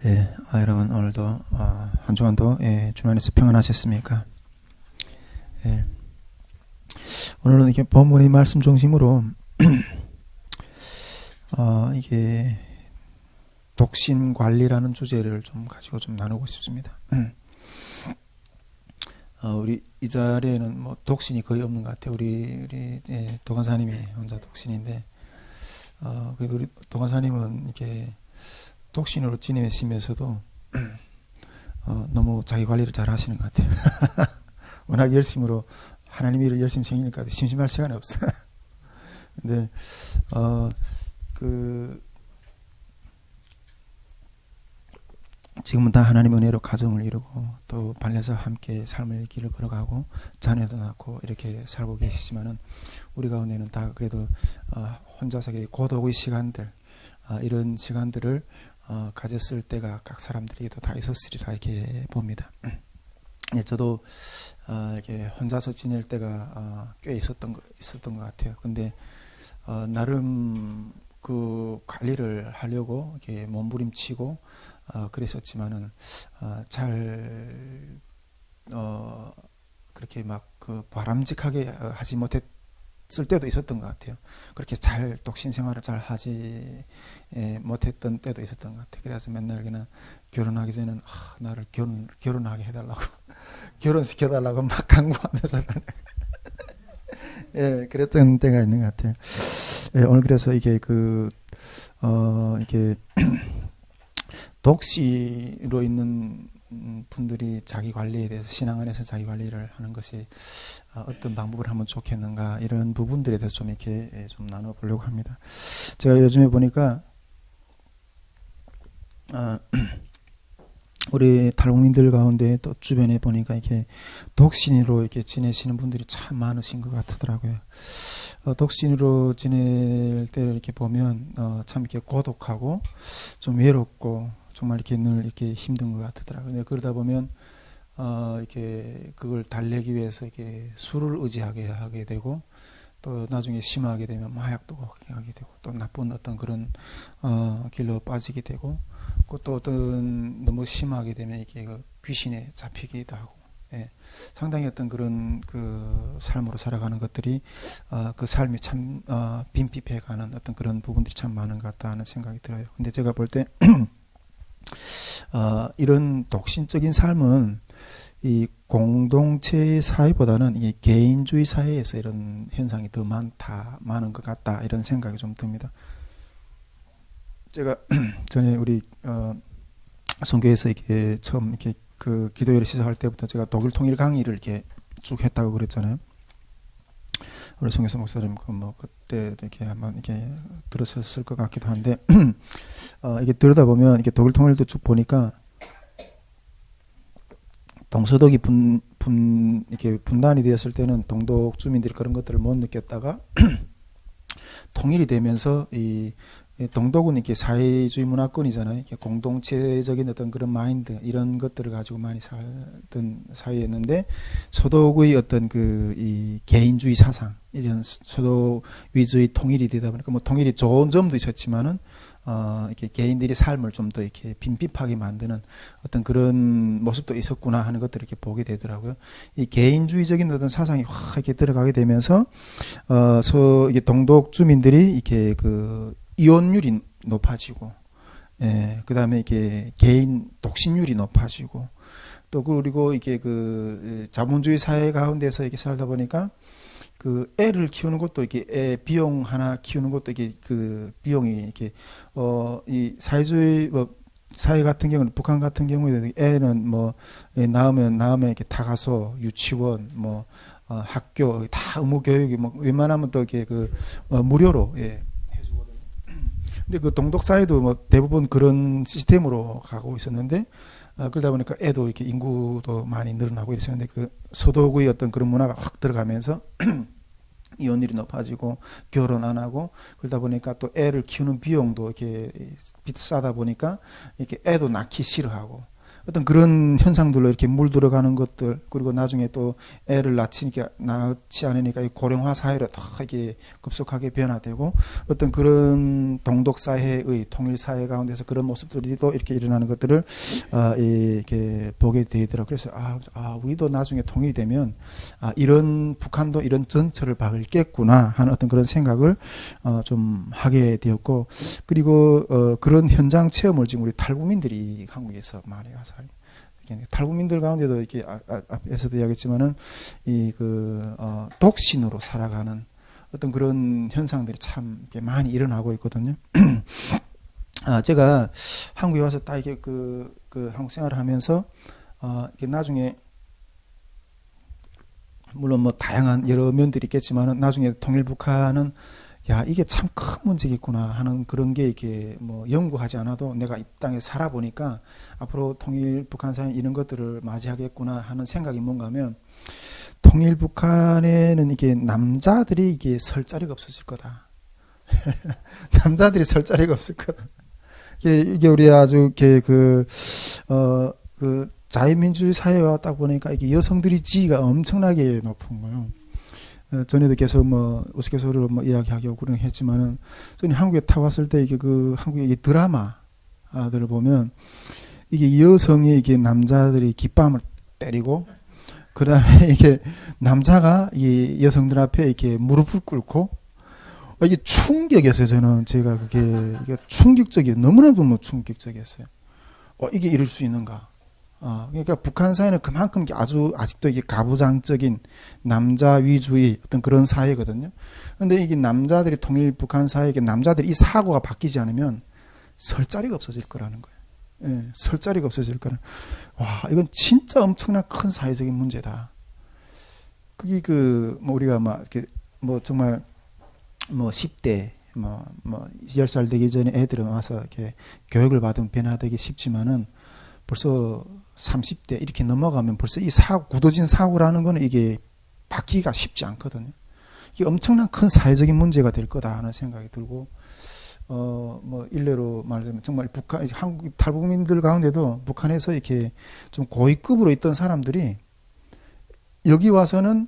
예, 여러분 오늘도 한 주간도 주 안에서 평안하셨습니까? 예, 오늘은 이렇게 본문의 말씀 중심으로 이게 독신 관리라는 주제를 좀 가지고 좀 나누고 싶습니다. 우리 이 자리에는 뭐 독신이 거의 없는 것 같아요. 우리 도관사님이 혼자 독신인데, 그래도 우리 도관사님은 이렇게 독신으로 지내시면서도 너무 자기 관리를 잘 하시는 것 같아요. 워낙 열심으로 하나님 일을 열심히 챙기니까 심심할 시간이 없어요. 근데 지금은 다 하나님의 은혜로 가정을 이루고 또 발려서 함께 삶의 길을 걸어가고 자녀도 낳고 이렇게 살고 계시지만은 우리 가운데는 다 그래도 혼자서 고독의 시간들, 이런 시간들을 가졌을 때가 각 사람들에게도 다 있었으리라 이렇게 봅니다. 저도 이렇게 혼자서 지낼 때가 꽤 있었던 것 같아요. 근데 나름 그 관리를 하려고 이렇게 몸부림치고 그랬었지만은 잘 그렇게 막 그 바람직하게 하지 못했을 때도 있었던 것 같아요. 그렇게 잘 독신 생활을 잘 하지 못했던 때도 있었던 것 같아요. 그래서 맨날 그냥 결혼하기 전에는 나를 결혼하게 해달라고 결혼시켜달라고 막 강구하면서 예, 그랬던 때가 있는 것 같아요. 예, 오늘 그래서 이게 이게 독시로 있는 분들이 자기 관리에 대해서 신앙 안에서 자기 관리를 하는 것이 어떤 방법을 하면 좋겠는가, 이런 부분들에 대해서 좀 이렇게 좀 나눠보려고 합니다. 제가 요즘에 보니까 우리 탈북민들 가운데 또 주변에 보니까 이렇게 독신으로 이렇게 지내시는 분들이 참 많으신 것 같더라고요. 독신으로 지낼 때 이렇게 보면 참 이렇게 고독하고 좀 외롭고 정말 이렇게 늘 이렇게 힘든 것 같더라고요. 그러다 보면 이렇게 그걸 달래기 위해서 이렇게 술을 의지하게 하게 되고, 또 나중에 심하게 되면 마약도 하게 되고, 또 나쁜 어떤 그런 길로 빠지게 되고, 또 어떤 너무 심하게 되면 이게 귀신에 잡히기도 하고, 예, 상당히 어떤 그런 그 삶으로 살아가는 것들이 그 삶이 참 빈핍해가는 어떤 그런 부분들이 참 많은 것 같다는 생각이 들어요. 근데 제가 볼 때 이런 독신적인 삶은 이 공동체 사회보다는 이 개인주의 사회에서 이런 현상이 더 많은 것 같다, 이런 생각이 좀 듭니다. 제가 전에 우리 선교에서 이렇게 처음 이렇게 그 기도회를 시작할 때부터 제가 독일 통일 강의를 이렇게 쭉 했다고 그랬잖아요. 우리 송혜선 목사님 그때도 이렇게 한번 이렇게 들으셨을 것 같기도 한데 이게 들여다 보면 이게 독일 통일도 쭉 보니까 동서독이 이렇게 분단이 되었을 때는 동독 주민들이 그런 것들을 못 느꼈다가 통일이 되면서 이 동독은 이렇게 사회주의 문화권이잖아요. 이렇게 공동체적인 어떤 그런 마인드, 이런 것들을 가지고 많이 살던 사회였는데, 서독의 어떤 이 개인주의 사상, 이런 서독 위주의 통일이 되다 보니까 뭐 통일이 좋은 점도 있었지만은 이렇게 개인들의 삶을 좀 더 이렇게 빈핍하게 만드는 어떤 그런 모습도 있었구나 하는 것들을 이렇게 보게 되더라고요. 이 개인주의적인 어떤 사상이 확 이렇게 들어가게 되면서 이게 동독 주민들이 이렇게 이혼율이 높아지고, 예, 그 다음에 이렇게 개인 독신율이 높아지고, 또 그리고 이게 자본주의 사회 가운데서 이렇게 살다 보니까 애를 키우는 것도 이렇게 비용 하나 키우는 것도 이게 비용이 이렇게 이 사회주의 사회 같은 경우는, 북한 같은 경우에 애는 낳으면 이렇게 다 가서 유치원 학교 다 의무 교육이 웬만하면 또 이렇게 무료로, 예, 해주거든요. 근데 동독 사회도 대부분 그런 시스템으로 가고 있었는데, 그러다 보니까 애도 이렇게 인구도 많이 늘어나고 이랬었는데, 서독의 어떤 그런 문화가 확 들어가면서 이혼율이 높아지고 결혼 안 하고, 그러다 보니까 또 애를 키우는 비용도 이렇게 비싸다 보니까 이렇게 애도 낳기 싫어하고, 어떤 그런 현상들로 이렇게 물들어가는 것들, 그리고 나중에 또 애를 낳지 않으니까 이 고령화 사회로 더 이게 급속하게 변화되고 어떤 그런 동독 사회의 통일 사회 가운데서 그런 모습들이 또 이렇게 일어나는 것들을 이렇게 보게 되더라고요. 그래서 우리도 나중에 통일이 되면 이런 북한도 이런 전철을 밟겠구나 하는 어떤 그런 생각을 좀 하게 되었고, 그리고 그런 현장 체험을 지금 우리 탈북민들이 한국에서 많이 가서 탈북민들 가운데도 이렇게 앞에서도 이야기했지만은 독신으로 살아가는 어떤 그런 현상들이 참 많이 일어나고 있거든요. 제가 한국에 와서 딱 이게 한국 생활을 하면서 이게 나중에 물론 뭐 다양한 여러 면들이 있겠지만은 나중에 통일 북한은 이게 참 큰 문제겠구나 하는 그런 게 이렇게 뭐 연구하지 않아도 내가 이 땅에 살아보니까 앞으로 통일 북한 사회 이런 것들을 맞이하겠구나 하는 생각이 뭔가 하면, 통일 북한에는 이게 남자들이 이게 설 자리가 없어질 거다. 남자들이 설 자리가 없을 거다. 이게 우리 아주 이렇게 자유민주주의 사회에 왔다 보니까 이게 여성들이 지위가 엄청나게 높은 거예요. 전에도 계속 우스갯소리로 이야기하고 그런 했지만은, 저는 한국에 타 왔을 때 이게 한국의 드라마들을 보면 이게 여성이 이게 남자들이 깃밤을 때리고, 그 다음에 이게 남자가 이 여성들 앞에 이렇게 무릎을 꿇고, 이게 충격이었어요. 제가 이게 충격적이에요. 너무나도 충격적이었어요. 이게 이럴 수 있는가? 그러니까 북한 사회는 그만큼 아직도 이게 가부장적인 남자 위주의 어떤 그런 사회거든요. 근데 이게 남자들이 통일 북한 사회에 남자들이 이 사고가 바뀌지 않으면 설 자리가 없어질 거라는 거예요. 예, 설 자리가 없어질 거라. 이건 진짜 엄청난 큰 사회적인 문제다. 그게 우리가 정말 10대 10살 되기 전에 애들은 와서 이렇게 교육을 받으면 변화되기 쉽지만은 벌써 30대 이렇게 넘어가면 벌써 이 굳어진 사고라는 거는 이게 바뀌기가 쉽지 않거든요. 이게 엄청난 큰 사회적인 문제가 될 거다 하는 생각이 들고, 일례로 말하자면 정말 한국 탈북민들 가운데도 북한에서 이렇게 좀 고위급으로 있던 사람들이 여기 와서는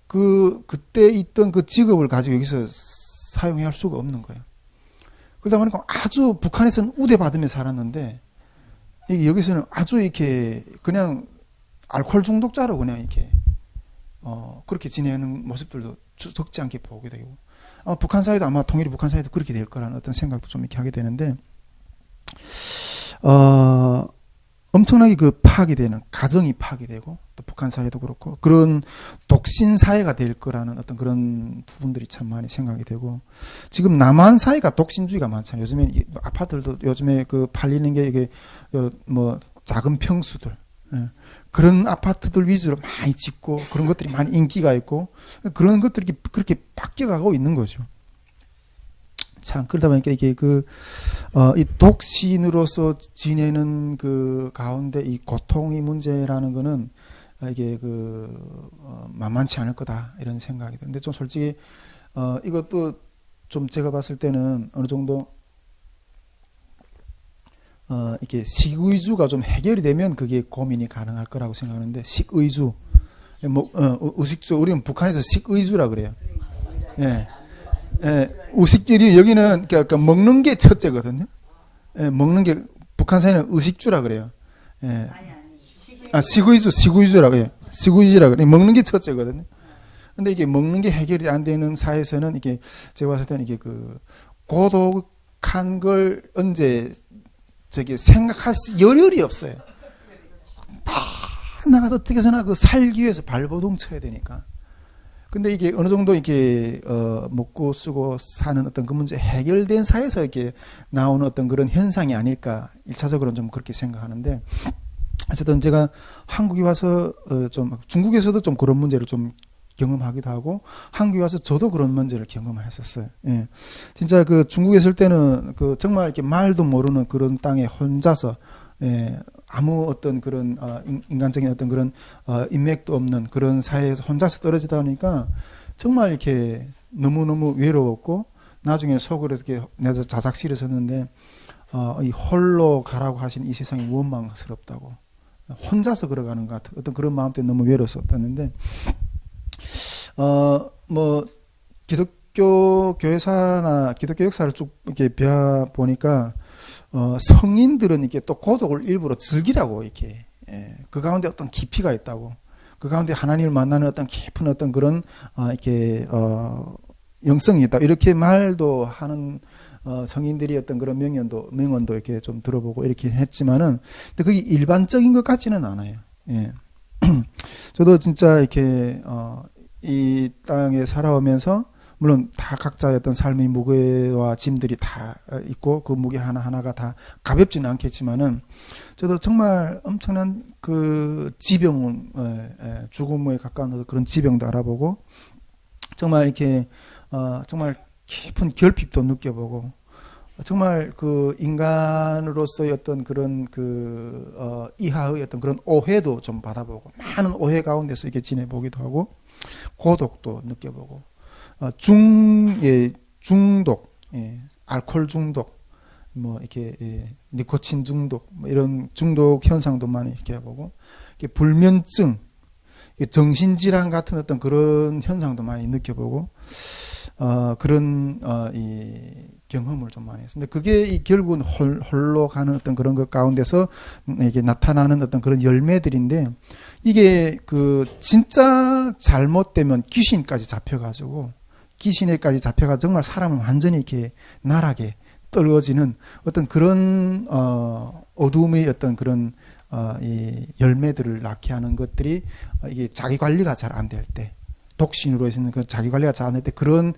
그때 있던 그 직업을 가지고 여기서 사용해야 할 수가 없는 거예요. 그러다 보니까 아주 북한에서는 우대받으며 살았는데, 여기서는 아주 이렇게 그냥 알코올 중독자로 그냥 이렇게 그렇게 지내는 모습들도 적지 않게 보게 되고, 북한 사회도 아마 통일이 북한 사회도 그렇게 될 거라는 어떤 생각도 좀 이렇게 하게 되는데, 엄청나게 파악이 되는 가정이 파악이 되고, 또 북한 사회도 그렇고 그런 독신 사회가 될 거라는 어떤 그런 부분들이 참 많이 생각이 되고, 지금 남한 사회가 독신주의가 많잖아요. 요즘에 아파트들도 요즘에 팔리는 게 이게 작은 평수들, 그런 아파트들 위주로 많이 짓고 그런 것들이 많이 인기가 있고, 그런 것들이 그렇게 바뀌어가고 있는 거죠. 참, 그러다 보니까 이게 이 독신으로서 지내는 가운데 이 고통의 문제라는 거는 이게 만만치 않을 거다 이런 생각이 드는데, 좀 솔직히 이것도 좀 제가 봤을 때는 어느 정도 이렇게 식의주가 좀 해결이 되면 그게 고민이 가능할 거라고 생각하는데, 식의주, 의식주, 우리는 북한에서 식의주라 그래요. 예. 의식주리 여기는 그러니까 먹는 게 첫째거든요. 먹는 게 북한 사회는 의식주라 그래요. 식의주라고 해요. 식의주라 그래. 먹는 게 첫째거든요. 근데 이게 먹는 게 해결이 안 되는 사회에서는 이게 제가 봤을 때는 이게 고독한 걸 언제 생각할 여력이 없어요. 다 나가서 어떻게 해서나 살기 위해서 발버둥 쳐야 되니까. 근데 이게 어느 정도 이렇게 먹고 쓰고 사는 어떤 그 문제 해결된 사회에서 이렇게 나오는 어떤 그런 현상이 아닐까, 1차적으로는 좀 그렇게 생각하는데, 어쨌든 제가 한국에 와서 좀 중국에서도 좀 그런 문제를 좀 경험하기도 하고, 한국에 와서 저도 그런 문제를 경험했었어요. 예. 진짜 중국에 있을 때는 정말 이렇게 말도 모르는 그런 땅에 혼자서, 아무 어떤 그런 인간적인 어떤 그런 인맥도 없는 그런 사회에서 혼자서 떨어지다 보니까 정말 이렇게 너무너무 외로웠고, 나중에 속으로 이렇게 내가 자작실에 섰는데, 이 홀로 가라고 하신 이 세상이 원망스럽다고, 혼자서 걸어가는 것 같은 어떤 그런 마음 때문에 너무 외로웠었는데, 뭐 기독교 교회사나 기독교 역사를 쭉 이렇게 배워 보니까 성인들은 이렇게 또 고독을 일부러 즐기라고 이렇게, 그 가운데 어떤 깊이가 있다고, 그 가운데 하나님을 만나는 어떤 깊은 어떤 그런 이렇게 영성이 있다, 이렇게 말도 하는 성인들이 어떤 그런 명언도 이렇게 좀 들어보고 이렇게 했지만은, 근데 그게 일반적인 것 같지는 않아요. 예. 저도 진짜 이렇게 이 땅에 살아오면서 물론 다 각자의 어떤 삶의 무게와 짐들이 다 있고 그 무게 하나하나가 다 가볍지는 않겠지만은, 저도 정말 엄청난 그 지병을, 죽음에 가까운 그런 지병도 알아보고, 정말 이렇게 정말 깊은 결핍도 느껴보고, 정말 그 인간으로서의 어떤 그런 이하의 어떤 그런 오해도 좀 받아보고, 많은 오해 가운데서 이렇게 지내보기도 하고, 고독도 느껴보고, 중독, 알코올 중독, 뭐 이렇게 니코틴 중독, 뭐 이런 중독 현상도 많이 이렇게 해보고, 불면증, 정신질환 같은 어떤 그런 현상도 많이 느껴보고, 그런 이 경험을 좀 많이 했어요. 근데 그게 결국은 홀로 가는 어떤 그런 것 가운데서 이게 나타나는 어떤 그런 열매들인데, 이게 진짜 잘못되면 귀신까지 잡혀가지고, 귀신에까지 잡혀가 정말 사람을 완전히 이렇게 나락에 떨어지는 어떤 그런 어둠의 어떤 그런 이 열매들을 낳게 하는 것들이, 이게 자기 관리가 잘 안 될 때, 독신으로 해서 그 자기 관리가 잘 안 될 때, 그런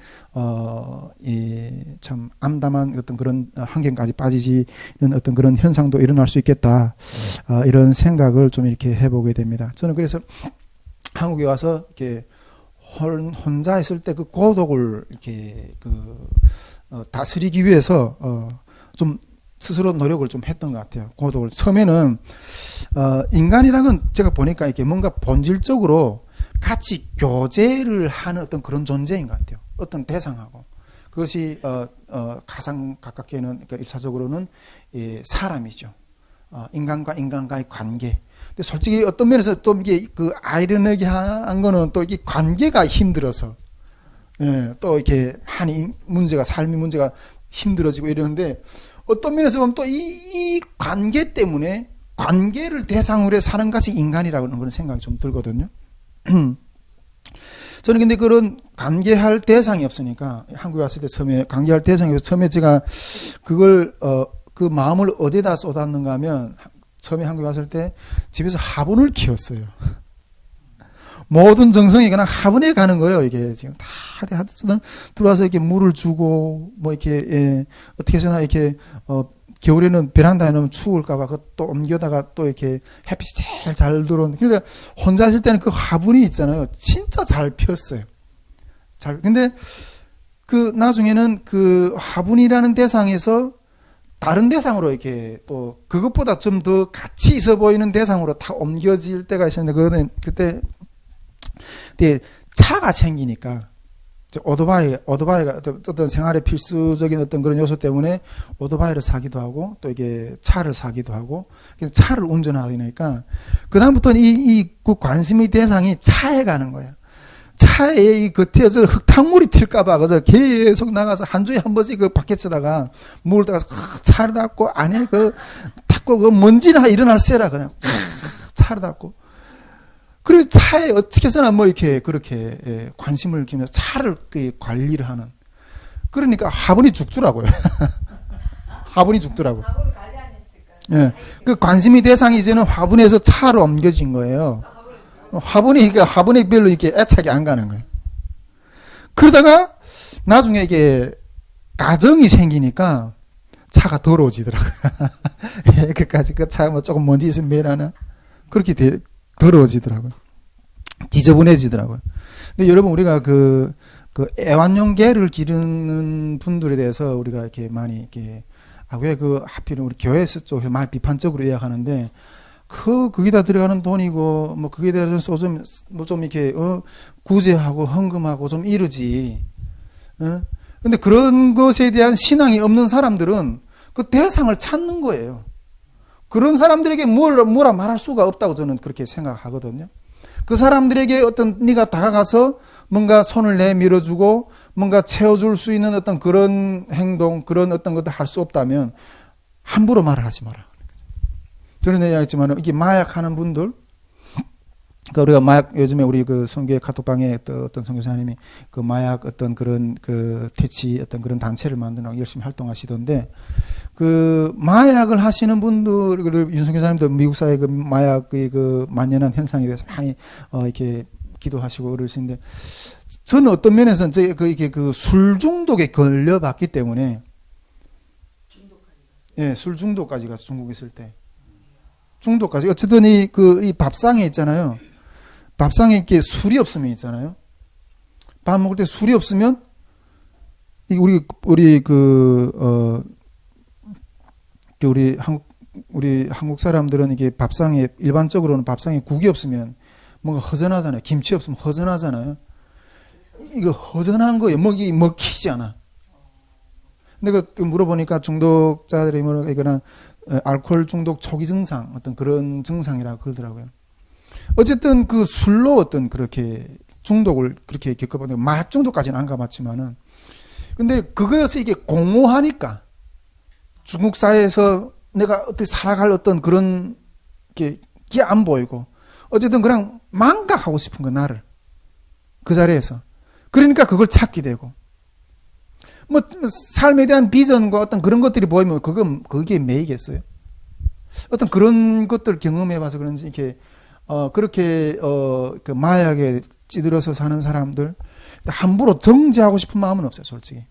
참 암담한 어떤 그런 환경까지 빠지는 어떤 그런 현상도 일어날 수 있겠다, 이런 생각을 좀 이렇게 해보게 됩니다. 저는 그래서 한국에 와서 이렇게 혼자 있을 때 그 고독을 이렇게 다스리기 위해서 좀 스스로 노력을 좀 했던 것 같아요. 고독을. 처음에는 인간이란 건 제가 보니까 이렇게 뭔가 본질적으로 같이 교제를 하는 어떤 그런 존재인 것 같아요. 어떤 대상하고. 그것이 가장 가깝게는, 그러니까 1차적으로는 사람이죠. 인간과 인간과의 관계. 근데 솔직히 어떤 면에서 또 이게 아이러니한 거는 또 이게 관계가 힘들어서, 또 이렇게 많이 삶의 문제가 힘들어지고 이러는데, 어떤 면에서 보면 또 이 관계 때문에 관계를 대상으로 해 사는 것이 인간이라는 그런 생각이 좀 들거든요. 저는 근데 그런 관계할 대상이 없으니까, 한국에 왔을 때 처음에 관계할 대상이 없어서, 처음에 제가 그걸 그 마음을 어디다 쏟았는가 하면, 처음에 한국에 왔을 때 집에서 화분을 키웠어요. 모든 정성이 그냥 화분에 가는 거예요. 이게 지금 다 들어와서 이렇게 물을 주고, 뭐 이렇게 어떻게 해서나 이렇게 겨울에는 베란다에 놓으면 추울까봐 그것도 옮겨다가 또 이렇게 햇빛이 제일 잘 들어오는데, 그러니까 혼자 있을 때는 그 화분이 있잖아요. 진짜 잘 폈어요. 근데 나중에는 그 화분이라는 대상에서 다른 대상으로 이렇게 또 그것보다 좀 더 가치 있어 보이는 대상으로 다 옮겨질 때가 있었는데, 그때 차가 생기니까, 오토바이가 어떤 생활의 필수적인 어떤 그런 요소 때문에 오토바이를 사기도 하고, 또 이게 차를 사기도 하고, 차를 운전하니까 그다음부터는 그 관심의 대상이 차에 가는 거예요. 차에 이 겉에서 흙탕물이 튈까봐 그래서 계속 나가서 한 주에 한 번씩 그 바켓에다가 물을 따가서 차를 닦고, 안에 닦고 그 먼지나 일어날 새라 그냥 차를 닦고. 그리고 차에 어떻게 해서나 뭐 이렇게 그렇게 관심을 기울여서 차를 관리를 하는. 그러니까 화분이 죽더라고요. 화분이 죽더라고요. 예. 그 관심의 대상이 이제는 화분에서 차로 옮겨진 거예요. 화분이 별로 이렇게 애착이 안 가는 거예요. 그러다가 나중에 이게 가정이 생기니까 차가 더러워지더라고요. 그까지 그 차 뭐 조금 먼지 있으면 매라나 그렇게 더러워지더라고요. 지저분해지더라고요. 근데 여러분, 우리가 그 애완용 개를 기르는 분들에 대해서 우리가 이렇게 많이 이렇게, 왜 하필은 우리 교회에서 쪽에서 많이 비판적으로 이야기하는데, 거기다 들어가는 돈이고, 뭐, 거기에 대해서 좀 이렇게, 구제하고 헌금하고 좀 이러지. 근데 그런 것에 대한 신앙이 없는 사람들은 그 대상을 찾는 거예요. 그런 사람들에게 뭐라 말할 수가 없다고 저는 그렇게 생각하거든요. 그 사람들에게 네가 다가가서 뭔가 손을 내밀어주고 뭔가 채워줄 수 있는 어떤 그런 행동, 그런 어떤 것도 할 수 없다면 함부로 말을 하지 마라. 저는 이야기했지만 이게 마약하는 분들, 그러니까 우리가 마약, 요즘에 우리 그 선교회 카톡방에 어떤 선교사님이 그 마약 어떤 그런 그 퇴치 어떤 그런 단체를 만드느라고 열심히 활동하시던데, 그 마약을 하시는 분들, 윤선교사님도 미국 사회 그 마약의 그 만연한 현상에 대해서 많이 이렇게 기도하시고 그러시는데, 저는 어떤 면에서는 이게 그 술 중독에 걸려봤기 때문에, 예, 술 중독까지 가서 중국에 있을 때. 중독까지. 어쨌든 이 밥상에 있잖아요. 밥상에 이렇게 술이 없으면 있잖아요. 밥 먹을 때 술이 없으면, 우리 한국 사람들은 이게 밥상에, 일반적으로는 밥상에 국이 없으면 뭔가 허전하잖아요. 김치 없으면 허전하잖아요. 이거 허전한 거예요. 먹히지 않아. 근데 그 물어보니까 중독자들이 이거는 알코올 중독 초기 증상, 어떤 그런 증상이라고 그러더라고요. 어쨌든 그 술로 어떤 그렇게 중독을 그렇게 겪어봤는데, 마약 중독까지는 안 가봤지만은, 근데 그거에서 이게 공허하니까, 중국 사회에서 내가 어떻게 살아갈 어떤 그런 게 안 보이고, 어쨌든 그냥 망각하고 싶은 거, 나를. 그 자리에서. 그러니까 그걸 찾게 되고, 삶에 대한 비전과 어떤 그런 것들이 보이면 그게 매이겠어요. 어떤 그런 것들을 경험해봐서 그런지, 이렇게, 그렇게, 그 마약에 찌들어서 사는 사람들, 함부로 정죄하고 싶은 마음은 없어요, 솔직히.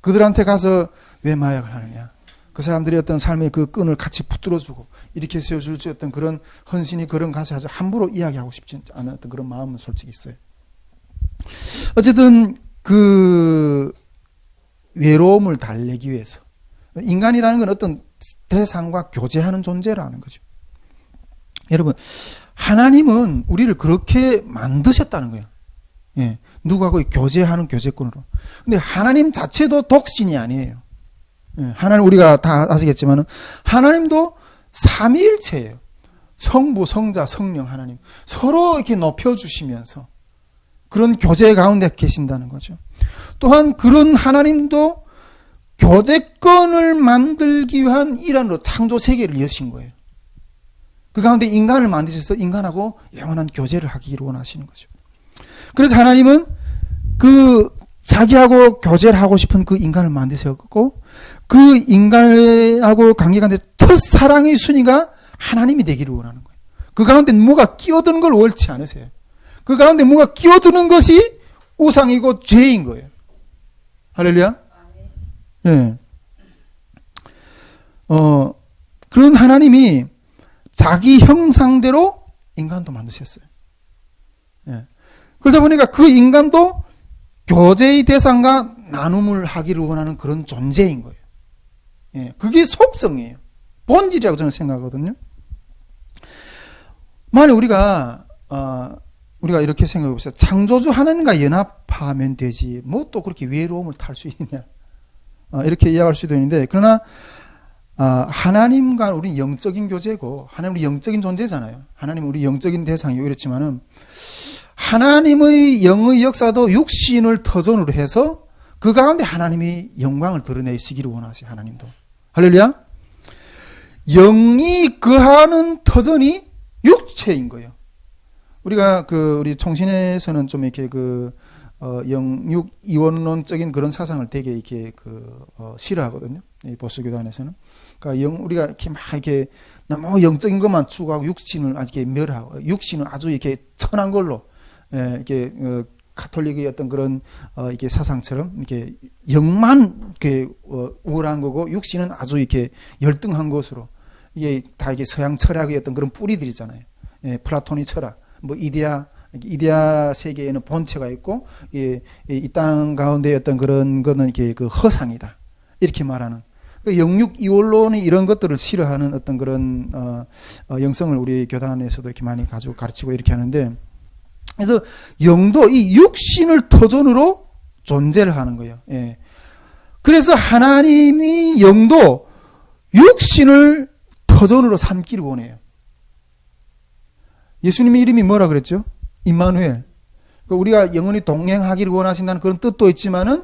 그들한테 가서 왜 마약을 하느냐. 그 사람들이 어떤 삶의 그 끈을 같이 붙들어주고, 이렇게 세워줄 수 어떤 그런 헌신이 그런 가서 아주 함부로 이야기하고 싶지 않은 어떤 그런 마음은 솔직히 있어요. 어쨌든, 그, 외로움을 달래기 위해서. 인간이라는 건 어떤 대상과 교제하는 존재라는 거죠. 여러분, 하나님은 우리를 그렇게 만드셨다는 거예요. 예. 누구하고 교제하는 교제권으로. 근데 하나님 자체도 독신이 아니에요. 예. 하나님, 우리가 다 아시겠지만, 하나님도 삼위일체예요. 성부, 성자, 성령, 하나님. 서로 이렇게 높여주시면서 그런 교제 가운데 계신다는 거죠. 또한 그런 하나님도 교제권을 만들기 위한 일환으로 창조 세계를 여신 거예요. 그 가운데 인간을 만드셔서 인간하고 영원한 교제를 하기를 원하시는 거죠. 그래서 하나님은 그 자기하고 교제를 하고 싶은 그 인간을 만드셨고, 그 인간하고 관계 가운데 첫사랑의 순위가 하나님이 되기를 원하는 거예요. 그 가운데 뭐가 끼어드는 걸 원치 않으세요. 그 가운데 뭐가 끼어드는 것이 우상이고 죄인 거예요. 할렐루야. 예. 그런 하나님이 자기 형상대로 인간도 만드셨어요. 예. 그러다 보니까 그 인간도 교제의 대상과 나눔을 하기를 원하는 그런 존재인 거예요. 예. 그게 속성이에요. 본질이라고 저는 생각하거든요. 만약 우리가 이렇게 생각해 봅시다. 창조주 하나님과 연합하면 되지, 뭐 또 그렇게 외로움을 탈 수 있느냐. 이렇게 이야기할 수도 있는데, 그러나, 하나님과 우리 영적인 교제고, 하나님 우리 영적인 존재잖아요. 하나님 우리 영적인 대상이고 이렇지만은, 하나님의 영의 역사도 육신을 터전으로 해서 그 가운데 하나님이 영광을 드러내시기를 원하세요, 하나님도. 할렐루야? 영이 거하는 터전이 육체인 거예요. 우리가 우리 총신에서는 좀 이렇게 영육 이원론적인 그런 사상을 되게 이렇게 싫어하거든요. 이 보수교도 안에서는. 그러니까 우리가 이렇게 막 이렇게 너무 영적인 것만 추구하고 육신을 아주 이렇게 멸하고, 육신은 아주 이렇게 천한 걸로, 이렇게 카톨릭의 어떤 그런 이렇게 사상처럼 이렇게 영만 이렇게 우월한 거고, 육신은 아주 이렇게 열등한 것으로, 이게 다 이게 서양 철학의 어떤 그런 뿌리들이잖아요. 예, 플라톤의 철학. 뭐 이데아 세계에는 본체가 있고, 이 땅 가운데 어떤 그런 거는 이게 그 허상이다, 이렇게 말하는, 영육 이원론이 이런 것들을 싫어하는 어떤 그런 영성을 우리 교단에서도 이렇게 많이 가르치고 이렇게 하는데, 그래서 영도 이 육신을 터전으로 존재를 하는 거예요. 예. 그래서 하나님이 영도 육신을 터전으로 삼기를 원해요. 예수님의 이름이 뭐라 그랬죠? 임마누엘. 우리가 영원히 동행하기를 원하신다는 그런 뜻도 있지만은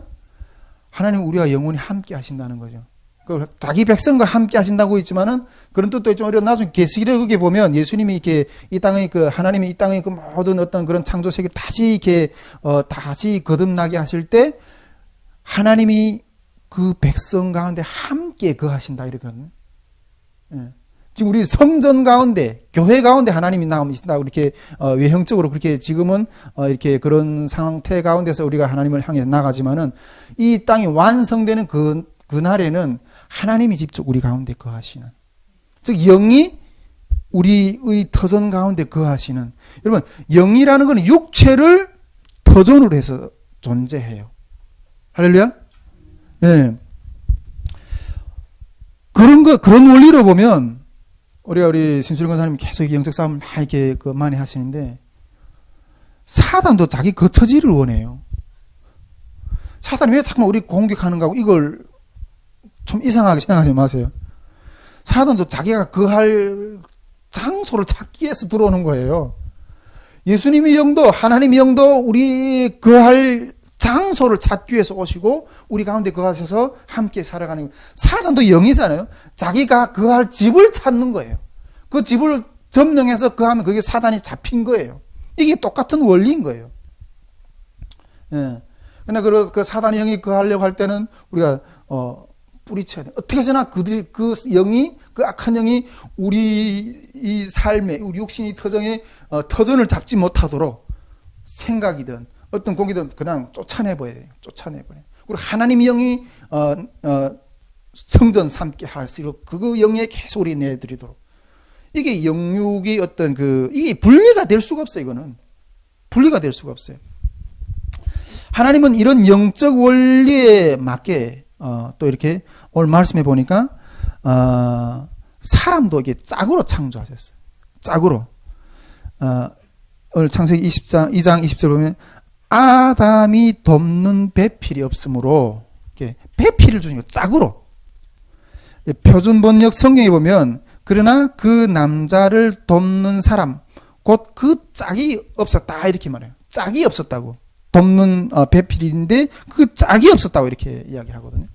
하나님 우리와 영원히 함께 하신다는 거죠. 자기 백성과 함께 하신다고 있지만은 그런 뜻도 있지만 우리가 나중에 계시록에 보면 예수님이 이렇게 이 땅의 하나님이 이 땅의 모든 어떤 그런 창조 세계 다시 이렇게 다시 거듭나게 하실 때 하나님이 그 백성 가운데 함께 거하신다 이러거든요. 예. 지금 우리 성전 가운데, 교회 가운데 하나님이 나오신다. 이렇게, 외형적으로 그렇게 지금은, 이렇게 그런 상태 가운데서 우리가 하나님을 향해 나가지만은 이 땅이 완성되는 그날에는 하나님이 직접 우리 가운데 거하시는. 즉, 영이 우리의 터전 가운데 거하시는. 여러분, 영이라는 것은 육체를 터전으로 해서 존재해요. 할렐루야? 예. 네. 그런 원리로 보면, 우리 신수령 권사님이 계속 영적 싸움을 많이 하시는데, 사단도 자기 거처지를 원해요. 사단이 왜 자꾸 우리 공격하는가 하고 이걸 좀 이상하게 생각하지 마세요. 사단도 자기가 거할 장소를 찾기 위해서 들어오는 거예요. 예수님의 영도, 하나님의 영도 우리 거할 장소를 찾기 위해서 오시고 우리 가운데 거하셔서 함께 살아가는 거예요. 사단도 영이잖아요. 자기가 거할 집을 찾는 거예요. 그 집을 점령해서 거하면 그게 사단이 잡힌 거예요. 이게 똑같은 원리인 거예요. 예. 그러나 그 사단의 영이 거하려고 할 때는 우리가 뿌리쳐야 돼요. 어떻게 해서나 그 영이, 그 악한 영이 우리 이 삶에, 우리 육신이 터전을 잡지 못하도록 생각이든 어떤 공기든 그냥 쫓아내버려요. 그리고 하나님의 영이 성전 삼게 할 수 있도록 그 영에 계속 우리 내드리도록. 이게 영육이 이게 분리가 될 수가 없어요. 이거는 분리가 될 수가 없어요. 하나님은 이런 영적 원리에 맞게 또 이렇게 오늘 말씀해 보니까 사람도 이게 짝으로 창조하셨어요. 짝으로. 오늘 창세기 2장 20절 보면 아담이 돕는 배필이 없으므로 이렇게 배필을 주는 거 짝으로. 표준 번역 성경에 보면 그러나 그 남자를 돕는 사람 곧 그 짝이 없었다 이렇게 말해요. 짝이 없었다고. 돕는 배필인데 그 짝이 없었다고 이렇게 이야기하거든요.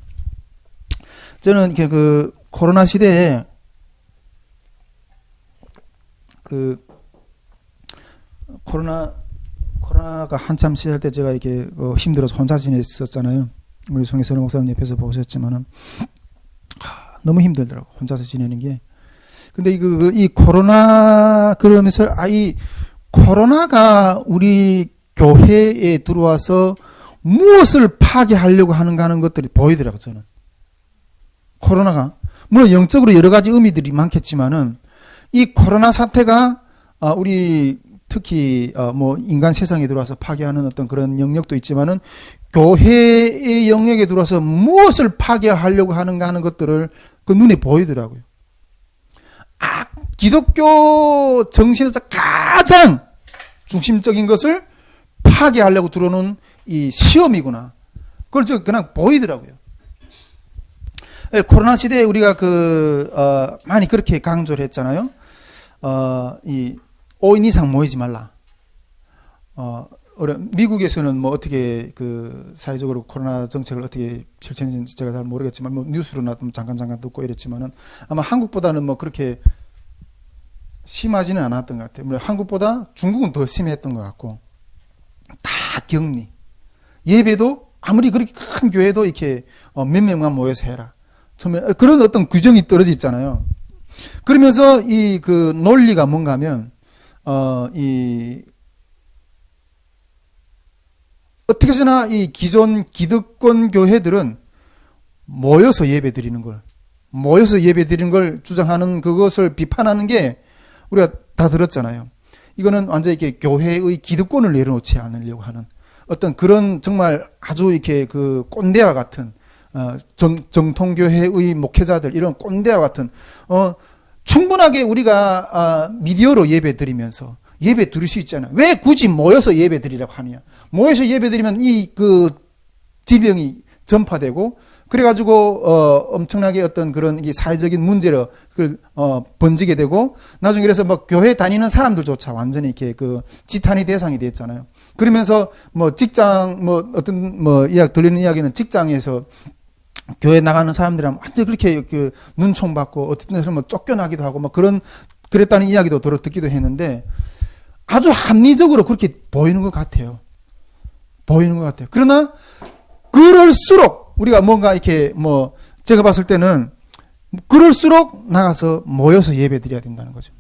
저는 이렇게 코로나 시대에 코로나가 한참 시작할 때 제가 이렇게 힘들어서 혼자 지냈었잖아요. 우리 송혜선 목사님 옆에서 보셨지만은 너무 힘들더라고 혼자서 지내는 게. 근데 이 코로나 그러면서 이 코로나가 우리 교회에 들어와서 무엇을 파괴하려고 하는가 하는 것들이 보이더라고요. 저는 코로나가 물론 영적으로 여러 가지 의미들이 많겠지만은 이 코로나 사태가 우리 특히 인간 세상에 들어와서 파괴하는 어떤 그런 영역도 있지만은 교회의 영역에 들어와서 무엇을 파괴하려고 하는가 하는 것들을 그 눈에 보이더라고요. 기독교 정신에서 가장 중심적인 것을 파괴하려고 들어오는 이 시험이구나. 그걸 그냥 보이더라고요. 코로나 시대에 우리가 많이 그렇게 강조를 했잖아요. 5인 이상 모이지 말라. 미국에서는 어떻게 사회적으로 코로나 정책을 어떻게 실천했는지 제가 잘 모르겠지만 뉴스로나 잠깐 듣고 이랬지만은 아마 한국보다는 그렇게 심하지는 않았던 것 같아요. 한국보다 중국은 더 심했던 것 같고 다 격리. 예배도 아무리 그렇게 큰 교회도 이렇게 몇 명만 모여서 해라. 처음에 그런 어떤 규정이 떨어져 있잖아요. 그러면서 논리가 뭔가 하면 어떻게 해서나 이 기존 기득권 교회들은 모여서 예배 드리는 걸 주장하는 그것을 비판하는 게 우리가 다 들었잖아요. 이거는 완전히 이렇게 교회의 기득권을 내려놓지 않으려고 하는 어떤 그런 정말 아주 이렇게 꼰대와 같은 정통교회의 목회자들 이런 꼰대와 같은 충분하게 우리가 미디어로 예배 드리면서 예배 드릴 수 있잖아요. 왜 굳이 모여서 예배 드리라고 하느냐. 모여서 예배 드리면 이 지병이 전파되고 그래가지고 엄청나게 어떤 그런 이 사회적인 문제를 번지게 되고 나중에 그래서 뭐 교회 다니는 사람들조차 완전히 이렇게 그 지탄의 대상이 됐잖아요. 그러면서 뭐 직장 뭐 어떤 뭐 이야기 들리는 이야기는 직장에서 교회 나가는 사람들이랑 완전 그렇게 그 눈총 받고 어떤 데서 뭐 쫓겨나기도 하고 뭐 그랬다는 이야기도 듣기도 했는데 아주 합리적으로 그렇게 보이는 것 같아요. 그러나 그럴수록 우리가 뭔가 이렇게 뭐 제가 봤을 때는 그럴수록 나가서 모여서 예배 드려야 된다는 거죠.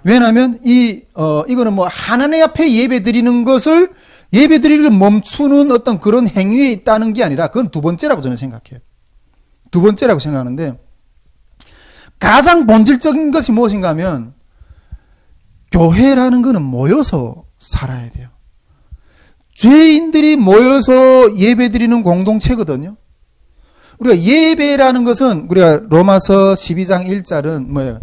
왜냐하면 이거는 뭐 하나님 앞에 예배 드리는 것을 예배 드리는 멈추는 어떤 그런 행위에 있다는 게 아니라 그건 두 번째라고 저는 생각해요. 두 번째라고 생각하는데 가장 본질적인 것이 무엇인가 하면 교회라는 것은 모여서 살아야 돼요. 죄인들이 모여서 예배 드리는 공동체거든요. 우리가 예배라는 것은 우리가 로마서 12장 1절은 뭐예요?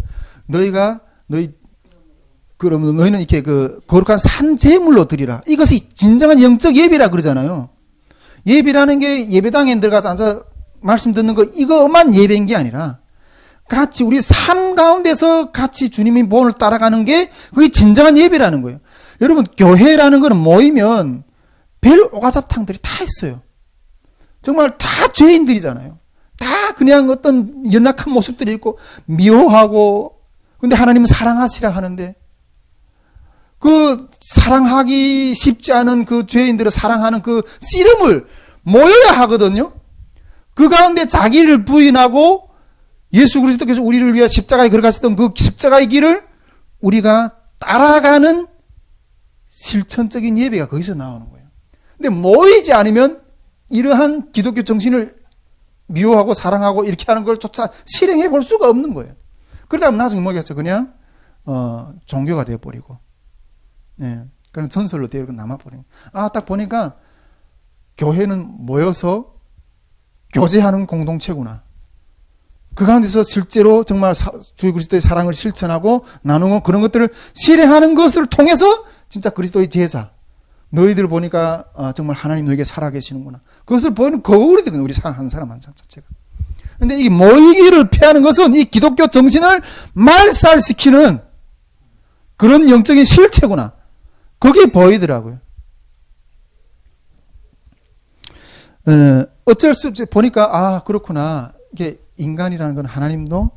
그러면 너희는 이렇게 그 거룩한 산제물로 드리라. 이것이 진정한 영적 예배라 그러잖아요. 예배라는 게 예배당에 들어가서 앉아 말씀 듣는 거 이거만 예배인 게 아니라 같이 우리 삶 가운데서 같이 주님의 본을 따라가는 게 그게 진정한 예배라는 거예요. 여러분 교회라는 거는 모이면 별 오가잡탕들이 다 있어요. 정말 다 죄인들이잖아요. 다 그냥 어떤 연약한 모습들이 있고 미워하고 근데 하나님은 사랑하시라 하는데 그 사랑하기 쉽지 않은 그 죄인들을 사랑하는 그 씨름을 모여야 하거든요. 그 가운데 자기를 부인하고 예수 그리스도께서 우리를 위해 십자가에 걸어가셨던 그 십자가의 길을 우리가 따라가는 실천적인 예배가 거기서 나오는 거예요. 근데 모이지 않으면 이러한 기독교 정신을 미워하고 사랑하고 이렇게 하는 걸 조차 실행해 볼 수가 없는 거예요. 그러다 보면 나중에 뭐겠어요? 그냥 종교가 되어버리고 그런 전설로 되어 남아버리는 거예요. 딱 보니까 교회는 모여서 교제하는 공동체구나. 그 가운데서 실제로 정말 주 그리스도의 사랑을 실천하고 나누고 그런 것들을 실행하는 것을 통해서 진짜 그리스도의 제자 너희들 보니까 정말 하나님 너에게 살아계시는구나. 그것을 보이는 거울이 되거든요. 우리 한 사람 한 사람 자체가. 그런데 이 모이기를 피하는 것은 이 기독교 정신을 말살시키는 그런 영적인 실체구나. 그게 보이더라고요. 어쩔 수 없이 보니까 그렇구나. 이게 인간이라는 건 하나님도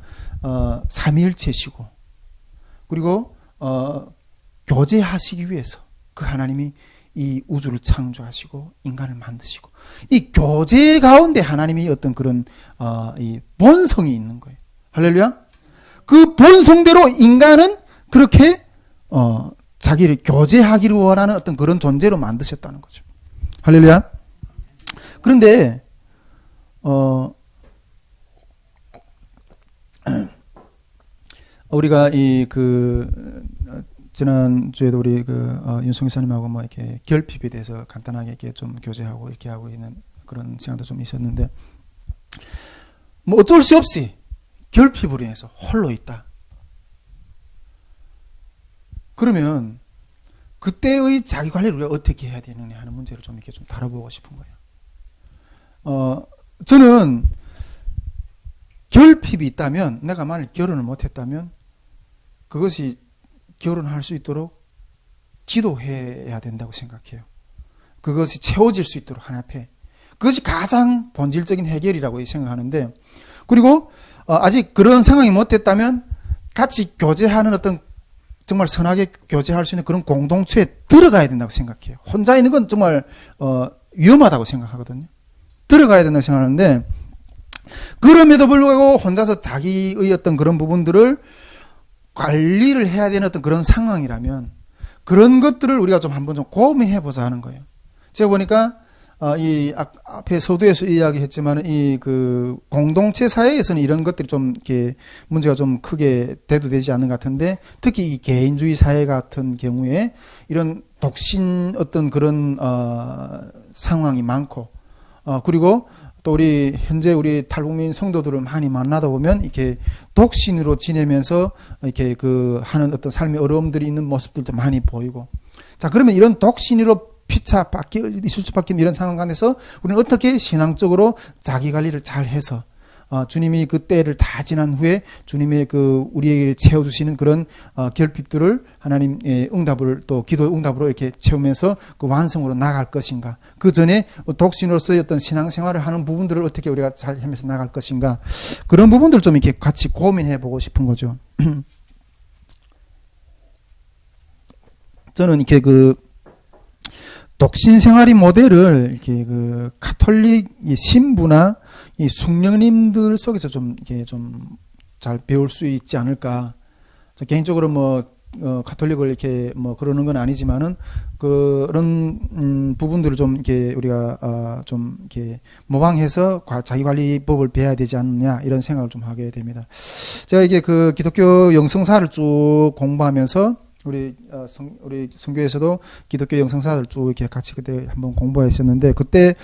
삼위일체시고 그리고 교제하시기 위해서 그 하나님이 이 우주를 창조하시고 인간을 만드시고 이 교제 가운데 하나님이 어떤 그런 이 본성이 있는 거예요. 할렐루야. 그 본성대로 인간은 그렇게 자기를 교제하기를 원하는 어떤 그런 존재로 만드셨다는 거죠. 할렐루야. 그런데 우리가 지난주에도 우리 윤성 기사님하고 뭐 이렇게 결핍에 대해서 간단하게 이렇게 좀 교제하고 이렇게 하고 있는 그런 시간도 좀 있었는데 뭐 어쩔 수 없이 결핍으로 인해서 홀로 있다. 그러면 그때의 자기 관리를 우리가 어떻게 해야 되느냐 하는 문제를 좀 이렇게 좀 다뤄보고 싶은 거예요. 저는 결핍이 있다면 내가 만약 결혼을 못했다면 그것이 결혼할 수 있도록 기도해야 된다고 생각해요. 그것이 채워질 수 있도록 하나님 앞에. 그것이 가장 본질적인 해결이라고 생각하는데 그리고 아직 그런 상황이 못됐다면 같이 교제하는 어떤 정말 선하게 교제할 수 있는 그런 공동체에 들어가야 된다고 생각해요. 혼자 있는 건 정말 위험하다고 생각하거든요. 들어가야 된다고 생각하는데 그럼에도 불구하고 혼자서 자기의 어떤 그런 부분들을 관리를 해야 되는 어떤 그런 상황이라면 그런 것들을 우리가 좀 한번 좀 고민해보자 하는 거예요. 제가 보니까 이 앞에 서두에서 이야기했지만 이 그 공동체 사회에서는 이런 것들이 좀 이렇게 문제가 좀 크게 대두되지 않는 것 같은데 특히 이 개인주의 사회 같은 경우에 이런 독신 어떤 그런 상황이 많고 그리고 또 우리 현재 우리 탈북민 성도들을 많이 만나다 보면 이렇게 독신으로 지내면서 이렇게 하는 어떤 삶의 어려움들이 있는 모습들도 많이 보이고 자 그러면 이런 독신으로 피차받기, 술주받기 이런 상황 간에서 우리는 어떻게 신앙적으로 자기 관리를 잘 해서 주님이 그 때를 다 지난 후에 주님의 그 우리에게 채워주시는 그런 결핍들을 하나님의 응답을 또 기도 응답으로 이렇게 채우면서 그 완성으로 나갈 것인가. 그 전에 독신으로서의 어떤 신앙생활을 하는 부분들을 어떻게 우리가 잘 하면서 나갈 것인가. 그런 부분들 좀 이렇게 같이 고민해 보고 싶은 거죠. 저는 이렇게 그 독신 생활의 모델을 이렇게 그 가톨릭 신부나 이 숙녀님들 속에서 좀 이렇게 좀 잘 배울 수 있지 않을까. 개인적으로 뭐 가톨릭을 이렇게 뭐 그러는 건 아니지만은 그런 부분들을 좀 이렇게 우리가 좀 이렇게 모방해서 자기 관리법을 배워야 되지 않느냐 이런 생각을 좀 하게 됩니다. 제가 이게 그 기독교 영성사를 쭉 공부하면서 우리 선교에서도 기독교 영성사를 쭉 이렇게 같이 그때 한번 공부했었는데 그때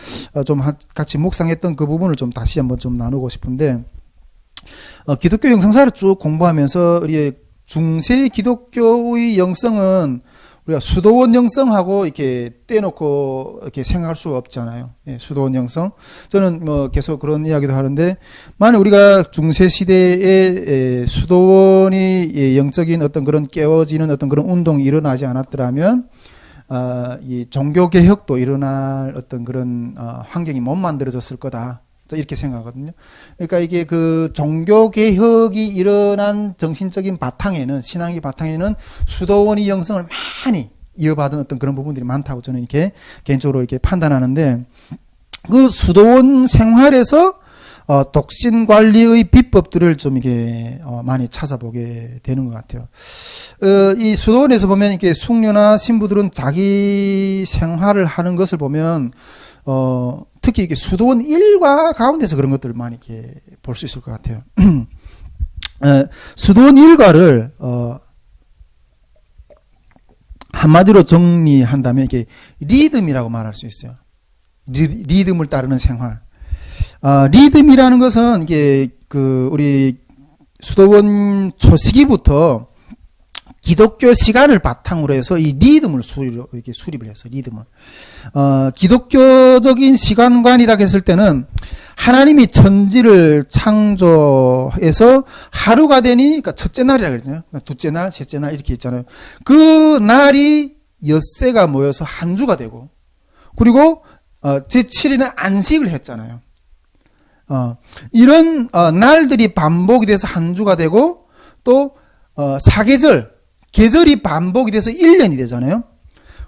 좀 같이 묵상했던 그 부분을 좀 다시 한번 좀 나누고 싶은데 기독교 영성사를 쭉 공부하면서 우리 중세 기독교의 영성은 우리가 수도원 영성하고 이렇게 떼놓고 이렇게 생각할 수가 없잖아요. 예, 수도원 영성. 저는 뭐 계속 그런 이야기도 하는데, 만약 우리가 중세 시대에 수도원이 영적인 어떤 그런 깨워지는 어떤 그런 운동이 일어나지 않았더라면, 이 종교 개혁도 일어날 어떤 그런 환경이 못 만들어졌을 거다. 이렇게 생각하거든요. 그러니까 이게 그 종교 개혁이 일어난 정신적인 바탕에는, 신앙의 바탕에는 수도원의 영성을 많이 이어받은 어떤 그런 부분들이 많다고 저는 이렇게 개인적으로 이렇게 판단하는데, 그 수도원 생활에서 독신 관리의 비법들을 좀 이게 많이 찾아보게 되는 것 같아요. 이 수도원에서 보면 이렇게 숙녀나 신부들은 자기 생활을 하는 것을 보면 특히 이게 수도원 일과 가운데서 그런 것들을 많이 이렇게 볼 수 있을 것 같아요. 수도원 일과를 한마디로 정리한다면 이게 리듬이라고 말할 수 있어요. 리듬을 따르는 생활. 리듬이라는 것은 이게 그 우리 수도원 초시기부터 기독교 시간을 바탕으로 해서 이 리듬을 이렇게 수립을 해서 리듬을. 기독교적인 시간관이라고 했을 때는 하나님이 천지를 창조해서 하루가 되니, 그러니까 첫째 날이라고 그러잖아요. 둘째 날, 셋째 날 이렇게 있잖아요. 그 날이 엿새가 모여서 한 주가 되고, 그리고 제7일은 안식을 했잖아요. 이런 날들이 반복이 돼서 한 주가 되고, 또 사계절, 계절이 반복이 돼서 1년이 되잖아요.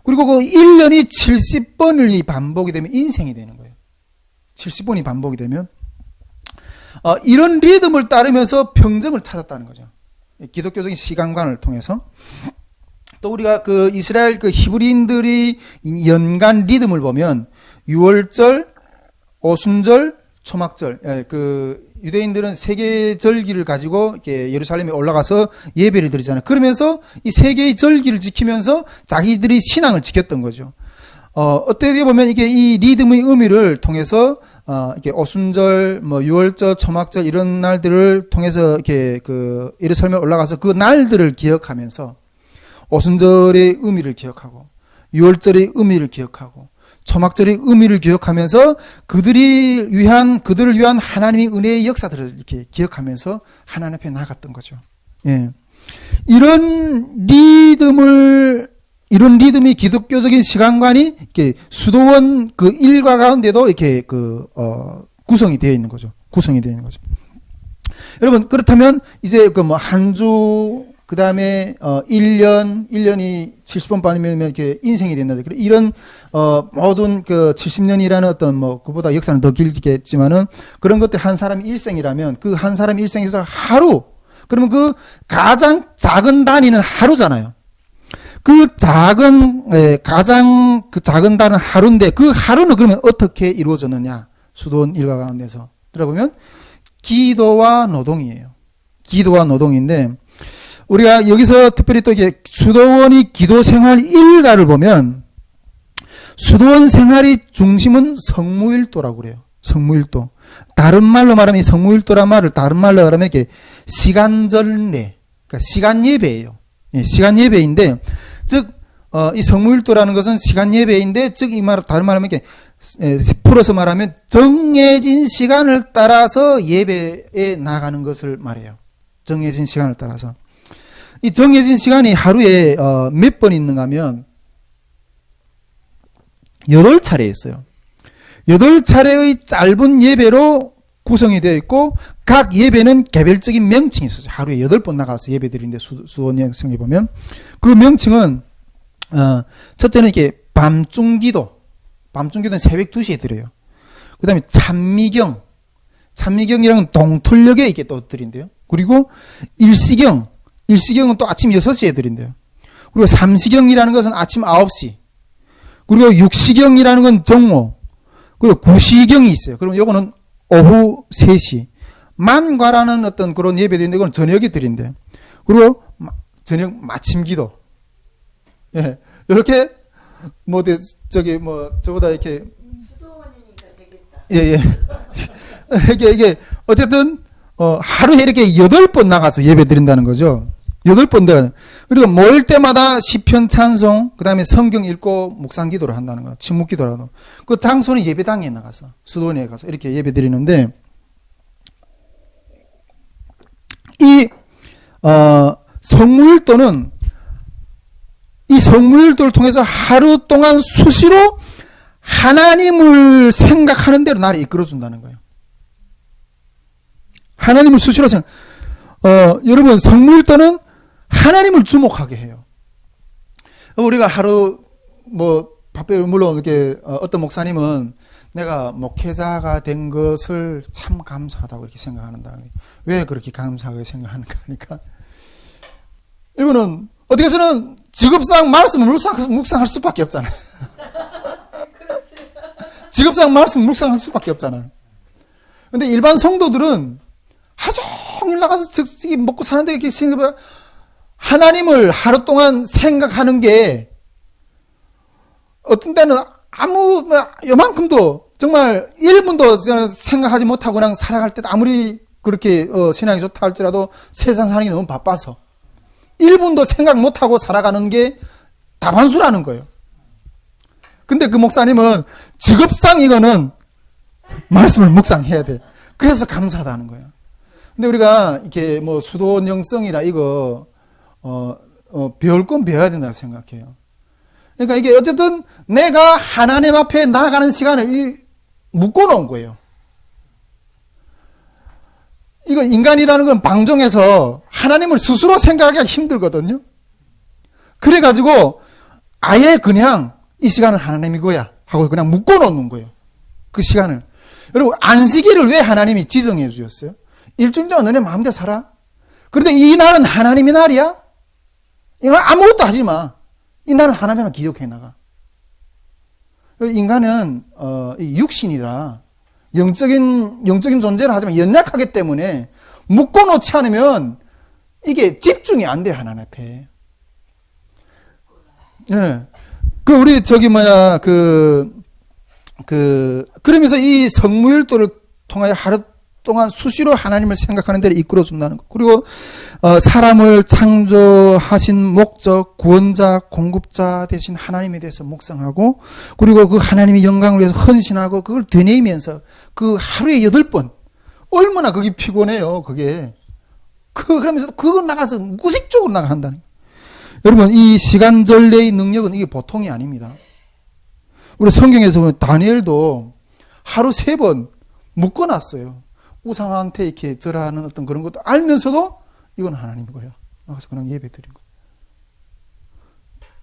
그리고 그 1년이 70번이 반복이 되면 인생이 되는 거예요. 70번이 반복이 되면 이런 리듬을 따르면서 평정을 찾았다는 거죠. 기독교적인 시간관을 통해서. 또 우리가 그 이스라엘 그 히브리인들이 연간 리듬을 보면 유월절, 오순절, 초막절, 그 유대인들은 세 개의 절기를 가지고 이렇게 예루살렘에 올라가서 예배를 드리잖아요. 그러면서 이 세 개의 절기를 지키면서 자기들이 신앙을 지켰던 거죠. 어떻게 보면 이게 이 리듬의 의미를 통해서 이렇게 오순절, 뭐 유월절, 초막절 이런 날들을 통해서 이렇게 그 예루살렘에 올라가서 그 날들을 기억하면서 오순절의 의미를 기억하고 유월절의 의미를 기억하고 초막절의 의미를 기억하면서 그들을 위한 하나님의 은혜의 역사들을 이렇게 기억하면서 하나님 앞에 나갔던 거죠. 예. 이런 리듬이 기독교적인 시간관이 이렇게 수도원 그 일과 가운데도 이렇게 구성이 되어 있는 거죠. 구성이 되어 있는 거죠. 여러분, 그렇다면 이제 그 뭐 한 주, 그 다음에 1년이 70번 빠지면 이렇게 인생이 된다. 이런 모든 그 70년이라는 어떤 뭐 그보다 역사는 더 길겠지만은 그런 것들 한 사람의 일생이라면 그 한 사람의 일생에서 하루, 그러면 그 가장 작은 단위는 하루잖아요. 가장 그 작은 단위는 하루인데 그 하루는 그러면 어떻게 이루어졌느냐? 수도원 일과 가운데서 들어보면 기도와 노동이에요. 기도와 노동인데 우리가 여기서 특별히 또 이게 수도원이 기도 생활 일과를 보면 수도원 생활의 중심은 성무일도라고 그래요. 성무일도. 다른 말로 말하면 이 성무일도란 말을 다른 말로 말하면 이게 시간전례, 그러니까 시간 예배예요. 예, 시간 예배인데, 즉 이 성무일도라는 것은 시간 예배인데, 즉, 다른 말하면 이렇게, 풀어서 말하면 정해진 시간을 따라서 예배에 나가는 것을 말해요. 정해진 시간을 따라서. 이 정해진 시간이 하루에, 몇 번 있는가 하면, 8차례 있어요. 8차례의 짧은 예배로 구성이 되어 있고, 각 예배는 개별적인 명칭이 있어요. 하루에 8번 나가서 예배 드리는데, 수도원 영성에 보면. 그 명칭은, 첫째는 이렇게 밤중기도는 새벽 2시에 드려요. 그 다음에 찬미경이라는 건 동틀녘에 이렇게 또 드린대요. 그리고 일시경은 또 아침 6시에 드린대요. 그리고 삼시경이라는 것은 아침 9시. 그리고 육시경이라는 건 정오. 그리고 구시경이 있어요. 그러면 요거는 오후 3시. 만과라는 어떤 그런 예배도 있는데, 그건 저녁에 드린대요. 그리고 저녁 마침기도. 예. 이렇게, 저보다 이렇게. 수도원이니까 되겠다. 예. 이게, 어쨌든, 하루에 이렇게 8번 나가서 예배 드린다는 거죠. 8번 더. 그리고 모일 때마다 시편 찬송, 그 다음에 성경 읽고 묵상 기도를 한다는 거예요. 침묵 기도라도. 그 장소는 예배당에 나가서, 수도원에 가서 이렇게 예배 드리는데, 성무일도는 이 성무일도를 통해서 하루 동안 수시로 하나님을 생각하는 대로 나를 이끌어준다는 거예요. 하나님을 수시로 여러분, 성무일도는 하나님을 주목하게 해요. 우리가 하루, 물론 이렇게, 어떤 목사님은 내가 목회자가 된 것을 참 감사하다고 이렇게 생각한다. 왜 그렇게 감사하게 생각하는가 하니까, 이거는 어떻게 해서는 직업상 말씀을 묵상할 수밖에 없잖아요. 직업상 말씀을 묵상할 수밖에 없잖아요. 근데 일반 성도들은 하루 종일 나가서 먹고 사는데 이렇게 하나님을 하루 동안 생각하는 게 어떤 때는 요만큼도 정말 1분도 생각하지 못하고 그냥 살아갈 때도 아무리 그렇게 신앙이 좋다 할지라도 세상 사는 게 너무 바빠서 1분도 생각 못하고 살아가는 게 다반수라는 거예요. 근데 그 목사님은 직업상 이거는 말씀을 묵상해야 돼. 그래서 감사하다는 거예요. 근데 우리가 이렇게 수도원 영성이라 이거 배울 건 배워야 된다고 생각해요. 그러니까 이게 어쨌든 내가 하나님 앞에 나아가는 시간을 묶어놓은 거예요. 이거 인간이라는 건 방종해서 하나님을 스스로 생각하기가 힘들거든요. 그래가지고 아예 그냥 이 시간은 하나님이고야 하고 그냥 묶어놓는 거예요. 그 시간을. 여러분, 안식일을 왜 하나님이 지정해 주셨어요? 일주일 동안 너네 마음대로 살아. 그런데 이 날은 하나님의 날이야? 이건 아무것도 하지 마. 이 날은 하나님만 기억해 나가. 인간은 육신이라 영적인 존재를 하지만 연약하기 때문에 묶어놓지 않으면 이게 집중이 안 돼, 하나님 앞에. 예. 그러면서 이 성무일도를 통하여 하루 동안 수시로 하나님을 생각하는 데를 이끌어준다는 것. 그리고, 사람을 창조하신 목적, 구원자, 공급자 대신 하나님에 대해서 묵상하고, 그리고 그 하나님의 영광을 위해서 헌신하고, 그걸 되뇌이면서 그 하루에 8번. 얼마나 그게 피곤해요, 그게. 그러면서 그거 나가서 무식적으로 나간다는 거예요. 여러분, 이 시간전례의 능력은 이게 보통이 아닙니다. 우리 성경에서 보면 다니엘도 하루 3번 묶어놨어요. 우상한테 이렇게 절하는 어떤 그런 것도 알면서도 이건 하나님이고요. 나가서 그냥 예배 드린 거.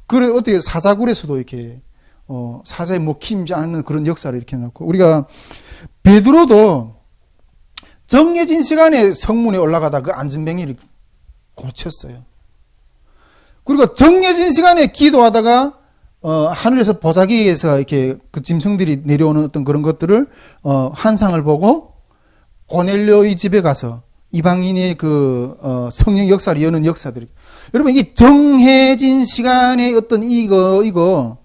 그래, 어떻게 사자굴에서도 이렇게, 사자에 먹히지 않는 그런 역사를 이렇게 해놓고, 우리가 베드로도 정해진 시간에 성문에 올라가다 그 안전뱅이를 고쳤어요. 그리고 정해진 시간에 기도하다가 하늘에서 보자기에서 이렇게 그 짐승들이 내려오는 어떤 그런 것들을 환상을 보고 고넬료의 집에 가서 이방인의 그 성령 역사를 여는 역사들이, 여러분 이게 정해진 시간에 어떤 이거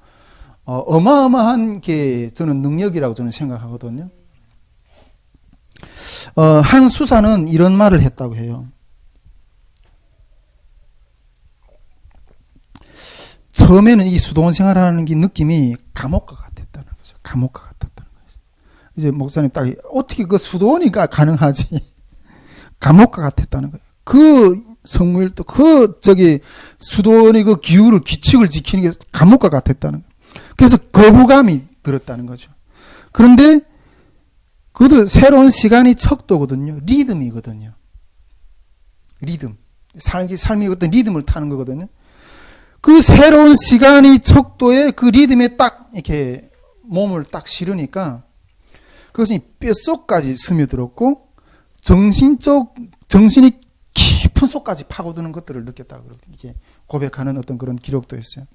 어마어마한 게 저는 능력이라고 저는 생각하거든요. 한 수사는 이런 말을 했다고 해요. 처음에는 이 수도원 생활하는 게 느낌이 감옥과 같았다는 거죠. 감옥과 같았다는 거죠. 이제 목사님 딱 어떻게 그 수도원이 가능하지? 감옥과 같았다는 거예요. 그 성무일도 수도원의 그 규칙을 지키는 게 감옥과 같았다는 거예요. 그래서 거부감이 들었다는 거죠. 그런데 그것도 새로운 시간이 척도거든요. 리듬이거든요. 리듬. 삶이 어떤 리듬을 타는 거거든요. 그 새로운 시간이 척도에 그 리듬에 딱 이렇게 몸을 딱 실으니까 그것이 뼛속까지 스며들었고 정신이 깊은 속까지 파고드는 것들을 느꼈다고 이렇게 고백하는 어떤 그런 기록도 있어요.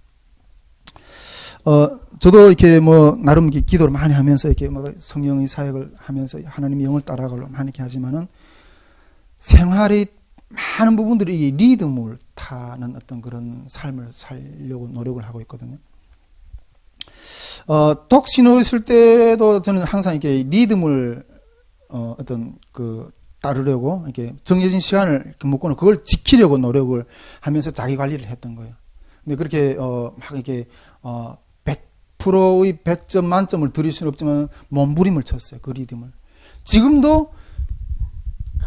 저도 이렇게 나름 이렇게 기도를 많이 하면서 이렇게 성령의 사역을 하면서 하나님의 영을 따라가려고 많이 이렇게 하지만은 생활의 많은 부분들이 이 리듬을 타는 어떤 그런 삶을 살려고 노력을 하고 있거든요. 독신호 있을 때도 저는 항상 이렇게 리듬을 따르려고 이렇게 정해진 시간을 묻고는 그걸 지키려고 노력을 하면서 자기 관리를 했던 거예요. 근데 그렇게 막 이렇게 100%의 100점 만점을 드릴 수는 없지만 몸부림을 쳤어요. 그 리듬을. 지금도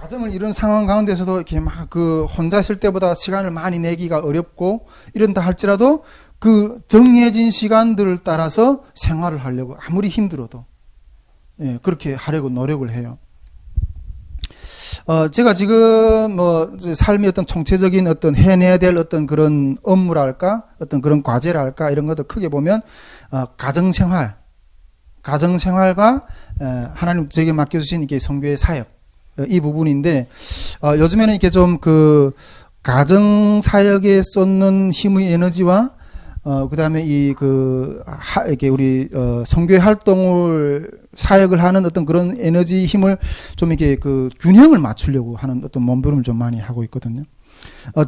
가정을 이런 상황 가운데서도 이렇게 막 혼자 있을 때보다 시간을 많이 내기가 어렵고 이런다 할지라도 그 정해진 시간들을 따라서 생활을 하려고 아무리 힘들어도 그렇게 하려고 노력을 해요. 제가 지금 삶의 어떤 총체적인 어떤 해내야 될 어떤 그런 업무랄까, 어떤 그런 과제랄까 이런 것들 크게 보면 가정생활과 하나님 저에게 맡겨주신 이게 선교의 사역 이 부분인데 요즘에는 이렇게 좀 가정 사역에 쏟는 힘의 에너지와 그다음에 이렇게 우리 선교의 활동을 사역을 하는 어떤 그런 에너지 힘을 좀 이렇게 균형을 맞추려고 하는 어떤 몸부림을 좀 많이 하고 있거든요.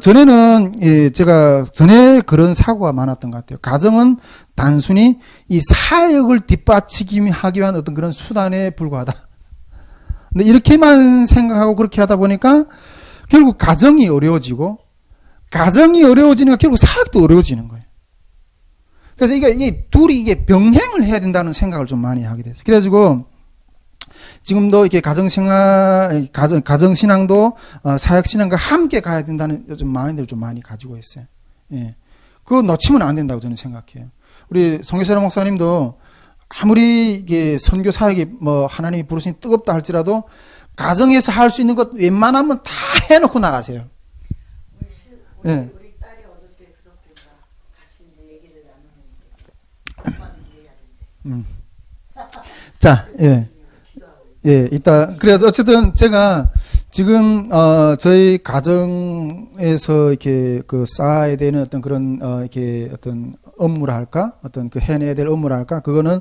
전에는 제가 전에 그런 사고가 많았던 것 같아요. 가정은 단순히 이 사역을 뒷받치기 하기 위한 어떤 그런 수단에 불과하다. 근데 이렇게만 생각하고 그렇게 하다 보니까 결국 가정이 어려워지니까 결국 사역도 어려워지는 거예요. 그래서 이게 둘이 병행을 해야 된다는 생각을 좀 많이 하게 됐어요. 그래가지고 지금도 이렇게 가정신앙도 사역신앙과 함께 가야 된다는 요즘 마인드를 좀 많이 가지고 있어요. 예. 그거 놓치면 안 된다고 저는 생각해요. 우리 송계철 목사님도 아무리 이게 선교 사역이 하나님이 부르시니 뜨겁다 할지라도 가정에서 할 수 있는 것 웬만하면 다 해놓고 나가세요. 우리 딸이 어저께 그저께인가 같이 이제 얘기를 나누는데 엄마는 이해해야 된대. 자, 이따 그래서 어쨌든 제가 지금 저희 가정에서 이렇게 쌓아야 되는 어떤 그런 이렇게 어떤 업무라 할까, 어떤 해내야 될 업무라 할까, 그거는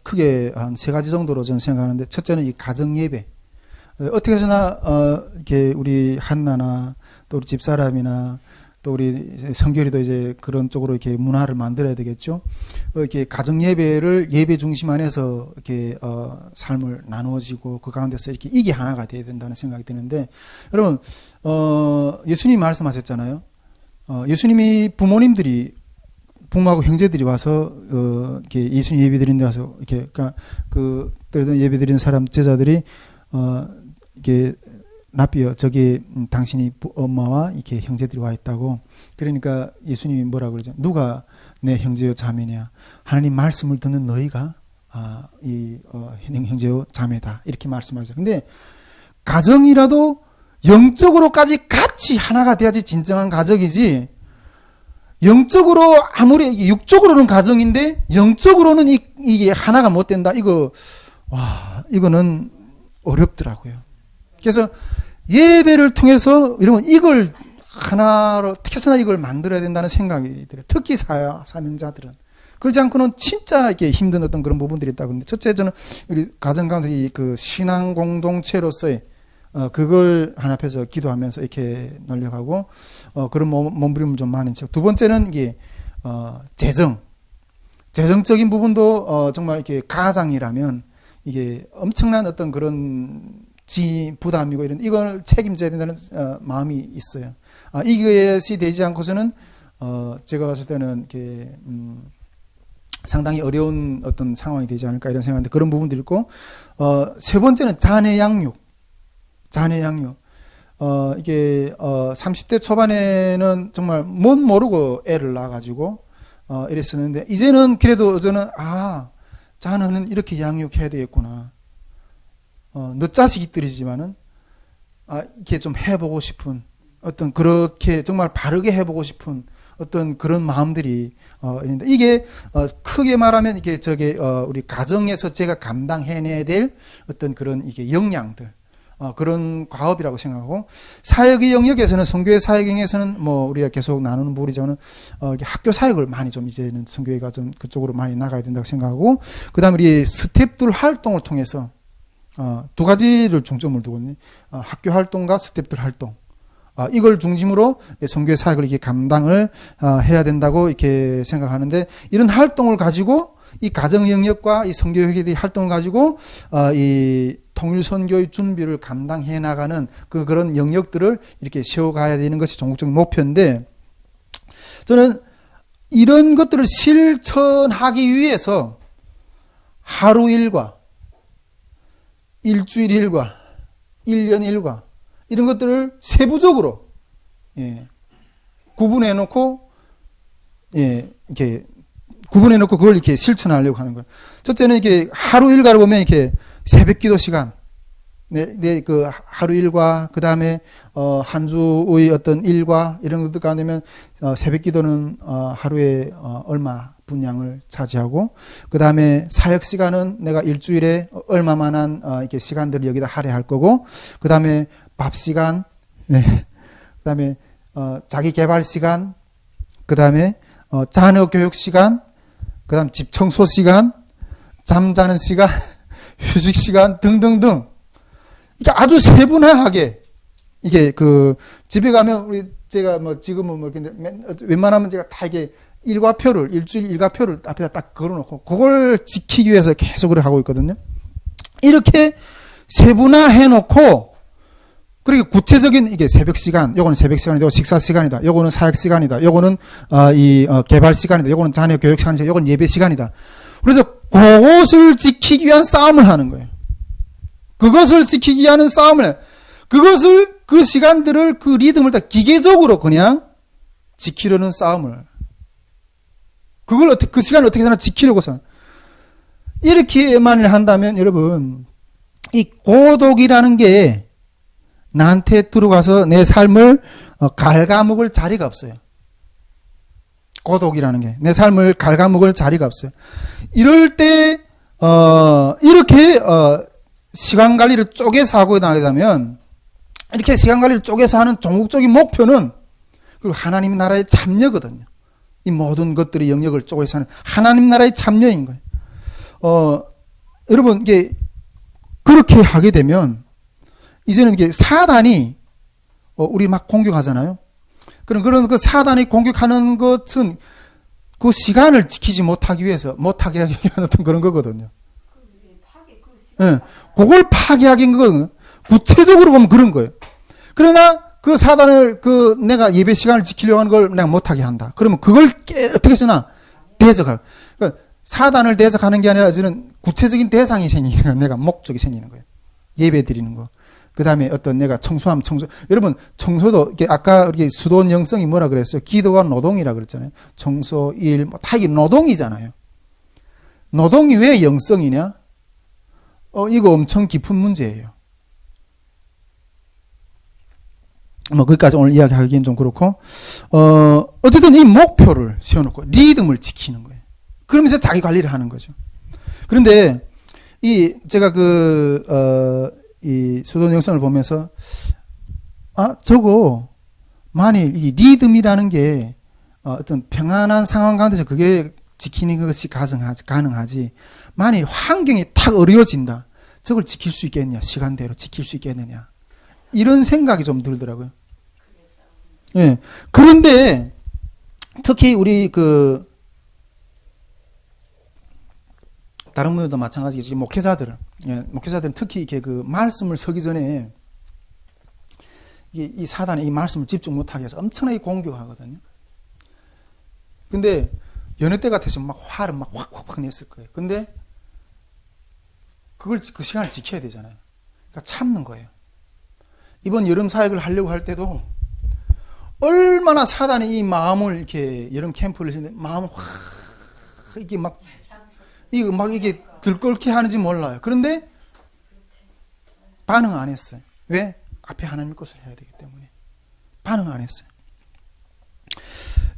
크게 한 3가지 정도로 저는 생각하는데, 첫째는 이 가정 예배. 어떻게 해서나 이렇게 우리 한나나 또 우리 집사람이나 또 우리 성결이도 이제 그런 쪽으로 이렇게 문화를 만들어야 되겠죠. 이렇게 가정 예배를 예배 중심 안에서 이렇게 삶을 나누어지고 그 가운데서 이렇게 이게 하나가 돼야 된다는 생각이 드는데, 여러분 예수님이 말씀하셨잖아요. 예수님이 부모하고 형제들이 와서 이렇게 예수님 예배드리는 데 와서 이렇게 예배드리는 사람 제자들이 이렇게 랍비여 저기 당신이 엄마와 이렇게 형제들이 와 있다고. 그러니까 예수님이 뭐라고 그러죠? 누가 내 형제요 자매냐? 하나님 말씀을 듣는 너희가 형제요 자매다 이렇게 말씀하죠. 근데 가정이라도 영적으로까지 같이 하나가 돼야지 진정한 가정이지. 영적으로 아무리 육적으로는 가정인데 영적으로는 이게 하나가 못 된다. 이거는 어렵더라고요. 그래서 예배를 통해서 이러면 이걸 하나로 특히나 이걸 만들어야 된다는 생각이 들어요. 특히 사명자들은 그렇지 않고는 진짜 이렇게 힘든 어떤 그런 부분들이 있다고 하는데, 첫째 저는 우리 가정 가운데 신앙 공동체로서의 그걸 하나 앞에서 기도하면서 이렇게 놀려가고 그런 몸부림을 좀 많이 치고, 두 번째는 이게 재정적인 부분도 정말 이렇게 가장이라면 이게 엄청난 어떤 그런 부담이고 이걸 책임져야 된다는 마음이 있어요. 이것이 되지 않고서는 제가 봤을 때는 이렇게 상당히 어려운 어떤 상황이 되지 않을까 이런 생각인데 그런 부분도 있고 세 번째는 자녀 양육. 이게 30대 초반에는 정말 못 모르고 애를 낳아가지고 이랬었는데 이제는 그래도 저는 자녀는 이렇게 양육해야 되겠구나. 늦자식이 떨어지지만은 이렇게 좀 해보고 싶은 어떤 그렇게 정말 바르게 해보고 싶은 어떤 그런 마음들이 있는데 이게 크게 말하면 이게 우리 가정에서 제가 감당해내야 될 어떤 그런 이게 역량들 그런 과업이라고 생각하고 사역의 영역에서는 선교회 사역 영역에서는 뭐 우리가 계속 나누는 부분이지만은 학교 사역을 많이 좀 이제는 선교회가 좀 그쪽으로 많이 나가야 된다고 생각하고 그다음에 우리 스텝들 활동을 통해서 두 가지를 중점을 두거든요. 학교 활동과 스텝들 활동. 이걸 중심으로 선교회 사역을 이렇게 감당을 해야 된다고 이렇게 생각하는데 이런 활동을 가지고 이 가정 영역과 이 선교회의 활동을 가지고 이 통일 선교의 준비를 감당해 나가는 그런 영역들을 이렇게 세워가야 되는 것이 전국적인 목표인데 저는 이런 것들을 실천하기 위해서 하루 일과 일주일 일과 1년 일과 이런 것들을 세부적으로 구분해 놓고 이렇게 구분해 놓고 그걸 이렇게 실천하려고 하는 거예요. 첫째는 이렇게 하루 일과를 보면 이렇게 새벽 기도 시간, 그 하루 일과 그 다음에 한 주의 어떤 일과 이런 것들 가운데면 새벽 기도는 하루에 얼마 분량을 차지하고 그 다음에 사역 시간은 내가 일주일에 얼마만한 이렇게 시간들을 여기다 할애할 거고 그 다음에 밥 시간, 그 다음에 자기 개발 시간, 그 다음에 자녀 교육 시간, 그 다음 집 청소 시간, 잠자는 시간, 휴식 시간 등등등. 이게 아주 세분화하게 이게 집에 가면 제가 뭐 지금은 뭐 근데 웬만하면 제가 다 이게 일주일 일과표를 앞에다 딱 걸어놓고 그걸 지키기 위해서 계속 그렇게 하고 있거든요. 이렇게 세분화해놓고 그리고 구체적인 이게 새벽 시간, 요거는 새벽 시간이다, 요거 식사 시간이다, 요거는 사역 시간이다, 요거는 개발 시간이다, 요거는 자녀 교육 시간이다, 요거는 예배 시간이다. 그래서 그것을 지키기 위한 싸움을 하는 거예요. 그것을 지키기 위한 싸움을, 그 시간들을 그 리듬을 다 기계적으로 그냥 지키려는 싸움을. 그 시간을 어떻게든 지키려고서. 이렇게만을 한다면 여러분, 이 고독이라는 게 나한테 들어가서 내 삶을 갉아먹을 자리가 없어요. 고독이라는 게 내 삶을 갉아먹을 자리가 없어요. 이럴 때 이렇게 시간 관리를 쪼개서 하고 나가면 이렇게 시간 관리를 쪼개서 하는 종국적인 목표는 그리고 하나님 나라의 참여거든요. 이 모든 것들의 영역을 쪼개서 하는 하나님 나라의 참여인 거예요. 여러분 이게 그렇게 하게 되면 이제는 이게 사단이 우리 막 공격하잖아요. 그런 그 사단이 공격하는 것은 그 시간을 지키지 못하기 위해서 못하게 하기 위한 어떤 그런 거거든요. 그걸 파괴하긴 거거든요. 구체적으로 보면 그런 거예요. 그러나 그 사단을 내가 예배 시간을 지키려고 하는 걸 내가 못하게 한다. 그러면 그걸 어떻게 쓰나 대적할. 그러니까 사단을 대적하는 게 아니라 저는 구체적인 대상이 생기는 거예요. 내가 목적이 생기는 거예요. 예배 드리는 거. 그 다음에 어떤 내가 청소하면 여러분, 청소도, 아까 이렇게 수도원 영성이 뭐라 그랬어요? 기도와 노동이라 그랬잖아요. 청소, 일, 다 이게 노동이잖아요. 노동이 왜 영성이냐? 이거 엄청 깊은 문제예요. 뭐, 거기까지 오늘 이야기하기엔 좀 그렇고, 어쨌든 이 목표를 세워놓고 리듬을 지키는 거예요. 그러면서 자기 관리를 하는 거죠. 그런데, 제가 이 수도원 영성을 보면서 저거 만일 이 리듬이라는 게 어떤 평안한 상황 가운데서 그게 지키는 것이 가능하지 만일 환경이 탁 어려워진다 저걸 지킬 수 있겠냐 시간대로 지킬 수 있겠느냐 이런 생각이 좀 들더라고요. 예. 그런데 특히 우리 다른 분들도 마찬가지겠지 목회자들은 특히 이렇게 말씀을 서기 전에 이 사단이 이 말씀을 집중 못하게 해서 엄청나게 공격하거든요. 근데 여느 때 같았으면 막 화를 막 확 냈을 거예요. 근데 그 시간을 지켜야 되잖아요. 그러니까 참는 거예요. 이번 여름 사역을 하려고 할 때도 얼마나 사단이 이 마음을 이렇게 여름 캠프를 하는데 마음을 확 이게 막 이게 들끓게 하는지 몰라요. 그런데 반응 안 했어요. 왜? 앞에 하나님 것을 해야 되기 때문에 반응 안 했어요.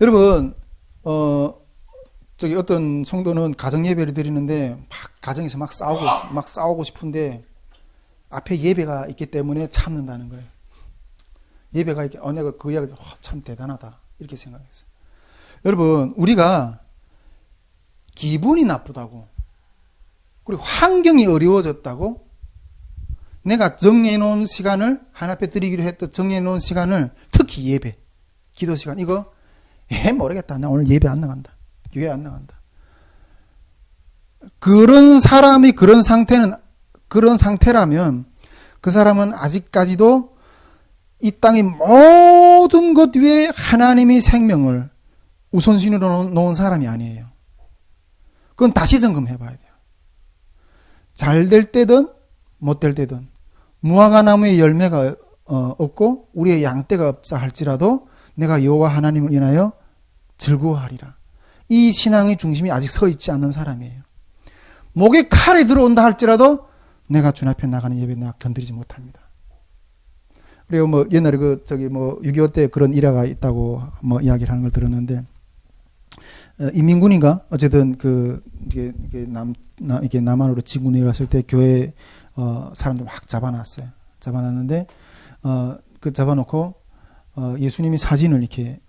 여러분, 저기 어떤 성도는 가정 예배를 드리는데 막 가정에서 막 싸우고 싶은데 앞에 예배가 있기 때문에 참는다는 거예요. 예배가 있게 내가 그 이야기를 참 대단하다 이렇게 생각했어요. 여러분, 우리가 기분이 나쁘다고 그리고 환경이 어려워졌다고 내가 정해놓은 시간을 하나님 앞에 드리기로 했던 정해놓은 시간을 특히 예배, 기도 시간 이거 모르겠다. 나 오늘 예배 안 나간다. 교회 안 나간다. 그런 사람이 그런 상태라면 그 사람은 아직까지도 이 땅의 모든 것 위에 하나님의 생명을 우선순위로 놓은 사람이 아니에요. 그건 다시 점검해 봐야 돼요. 잘 될 때든 못 될 때든 무화과 나무의 열매가 없고 우리의 양떼가 없자 할지라도 내가 여호와 하나님을 인하여 즐거워하리라. 이 신앙의 중심이 아직 서 있지 않는 사람이에요. 목에 칼이 들어온다 할지라도 내가 주님 앞에 나가는 예배 내가 견디지 못합니다. 그리고 뭐 옛날에 6.25 때 그런 일화가 있다고 뭐 이야기를 하는 걸 들었는데 인민군인가 어쨌든 이게 남한으로 지구 내려왔을 때 교회 사람들 막 잡아놨어요. 잡아놨는데 그 잡아놓고 예수님이 사진을 이렇게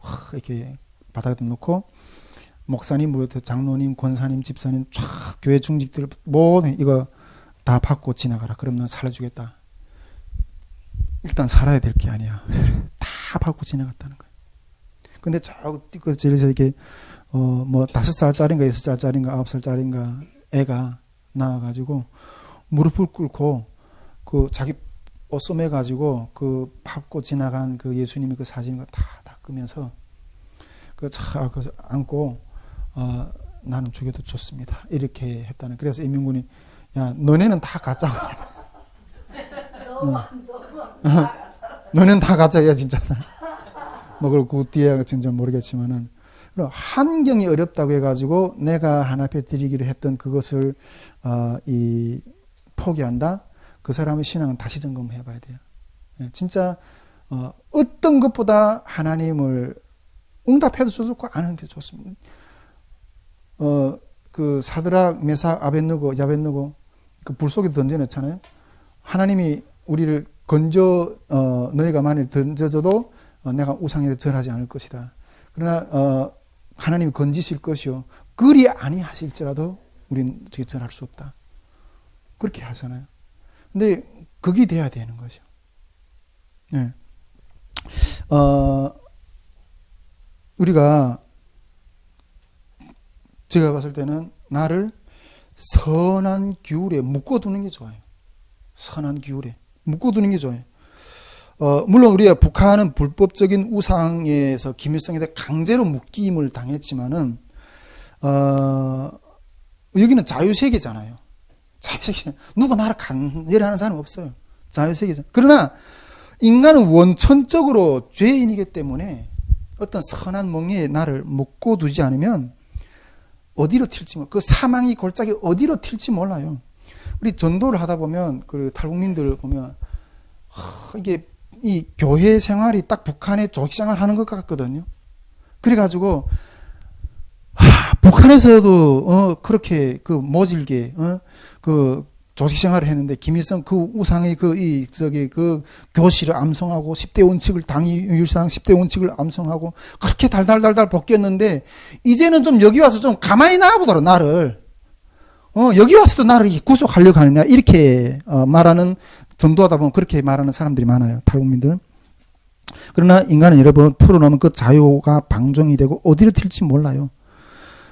바닥에 놓고 목사님, 장로님, 권사님, 집사님, 쫙 교회 중직들 모든 이거 다 받고 지나가라. 그럼 난 살려주겠다. 일단 살아야 될 게 아니야. 다 받고 지나갔다는 거예요. 근데 저기서 이렇게 뭐 5살짜리인가 6살짜리인가 9살짜리인가 애가 나와가지고 무릎을 꿇고 그 자기 옷 소매가지고 그 받고 지나간 그 예수님의 그 사진을 다 닦으면서 안고 나는 죽여도 좋습니다. 이렇게 했다는. 그래서 인민군이 야 너네는 다 가짜고. 너네는 다 가짜야 진짜. 뭐 그리고 그 뒤에 진짜 모르겠지만은 환경이 어렵다고 해가지고 내가 하나 앞에 드리기로 했던 그것을 포기한다. 그 사람의 신앙은 다시 점검해봐야 돼요. 진짜 어떤 것보다 하나님을 응답해도 좋고 안 해도 좋습니다. 그 사드락, 메삭, 아벳느고, 야벳느고 그 불 속에 던져놓잖아요. 하나님이 우리를 너희가 만일 던져줘도 내가 우상에 절하지 않을 것이다. 그러나 하나님이 건지실 것이요 그리 아니하실지라도 우리는 저게 절할 수 없다. 그렇게 하잖아요. 근데 그게 돼야 되는 거죠. 네. 우리가 제가 봤을 때는 나를 선한 규율에 묶어두는 게 좋아요. 선한 규율에 묶어두는 게 좋아요. 물론 우리가 북한은 불법적인 우상에서 김일성에 대해 강제로 묶임을 당했지만은 여기는 자유세계잖아요. 자유세계 누가 나를 강제로 하는 사람 없어요. 자유세계잖아요. 그러나 인간은 원천적으로 죄인이기 때문에 어떤 선한 멍에에 나를 묶어두지 않으면 어디로 튈지 그 사망의 골짜기 어디로 튈지 몰라요. 우리 전도를 하다 보면 그 탈북민들 보면 이게 이 교회 생활이 딱 북한의 조직생활 하는 것 같거든요. 그래가지고 북한에서도 그렇게 그 모질게 그 조직생활을 했는데 김일성 그 우상의 그 교실을 암송하고 10대 원칙을 당위율상 10대 원칙을 암송하고 그렇게 달달달달 벗겼는데 이제는 좀 여기 와서 좀 가만히 놔보더라 나를. 여기 와서도 나를 구속하려고 하느냐 이렇게 말하는 전도하다 보면 그렇게 말하는 사람들이 많아요. 탈북민들. 그러나 인간은 여러분 풀어놓으면 그 자유가 방종이 되고 어디로 튈지 몰라요.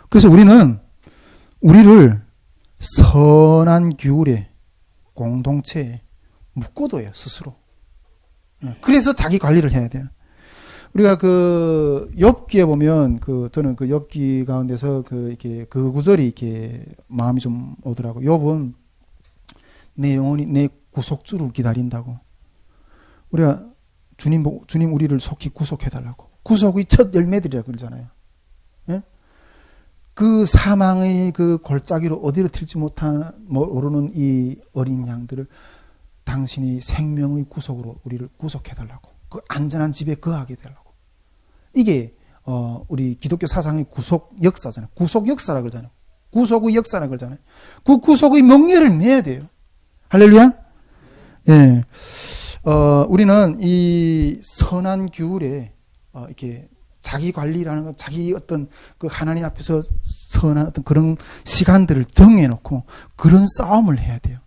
그래서 우리를 선한 규율에 공동체에 묶어둬요 스스로. 그래서 자기 관리를 해야 돼요. 우리가 그 욥기에 보면 저는 그 욥기 가운데서 이렇게 그 구절이 이렇게 마음이 좀 오더라고. 욥은 내 영혼이 내 구속주를 기다린다고. 우리가 주님 우리를 속히 구속해달라고. 구속의 첫 열매들이라고 그러잖아요. 예? 그 사망의 그 골짜기로 어디로 튈지 모르는 이 어린 양들을 당신이 생명의 구속으로 우리를 구속해달라고. 그 안전한 집에 거하게 되려고. 이게 우리 기독교 사상의 구속 역사잖아요. 구속 역사라고 그러잖아요. 구속의 역사라고 그러잖아요. 그 구속의 멍에를 매야 돼요. 할렐루야. 예. 우리는 이 선한 규율에 이렇게 자기 관리라는 건 자기 어떤 그 하나님 앞에서 선한 어떤 그런 시간들을 정해놓고 그런 싸움을 해야 돼요.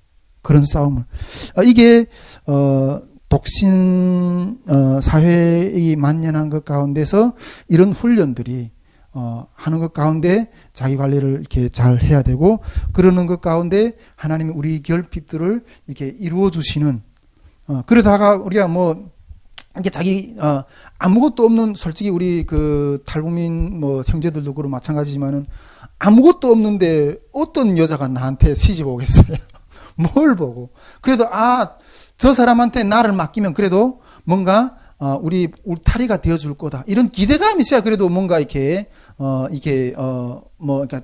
그런 싸움을. 이게 독신 사회의 만연한 것 가운데서 이런 훈련들이 하는 것 가운데 자기 관리를 이렇게 잘 해야 되고, 그러는 것 가운데 하나님이 우리 결핍들을 이렇게 이루어 주시는, 그러다가 우리가 뭐 이게 자기 아무것도 없는, 솔직히 우리 그 탈북민 뭐 형제들도 그렇고 마찬가지지만은 아무것도 없는데 어떤 여자가 나한테 시집 오겠어요? 뭘 보고. 그래도 저 사람한테 나를 맡기면 그래도 뭔가 우리 울타리가 되어줄 거다, 이런 기대감이 있어야 그래도 뭔가 이렇게 그러니까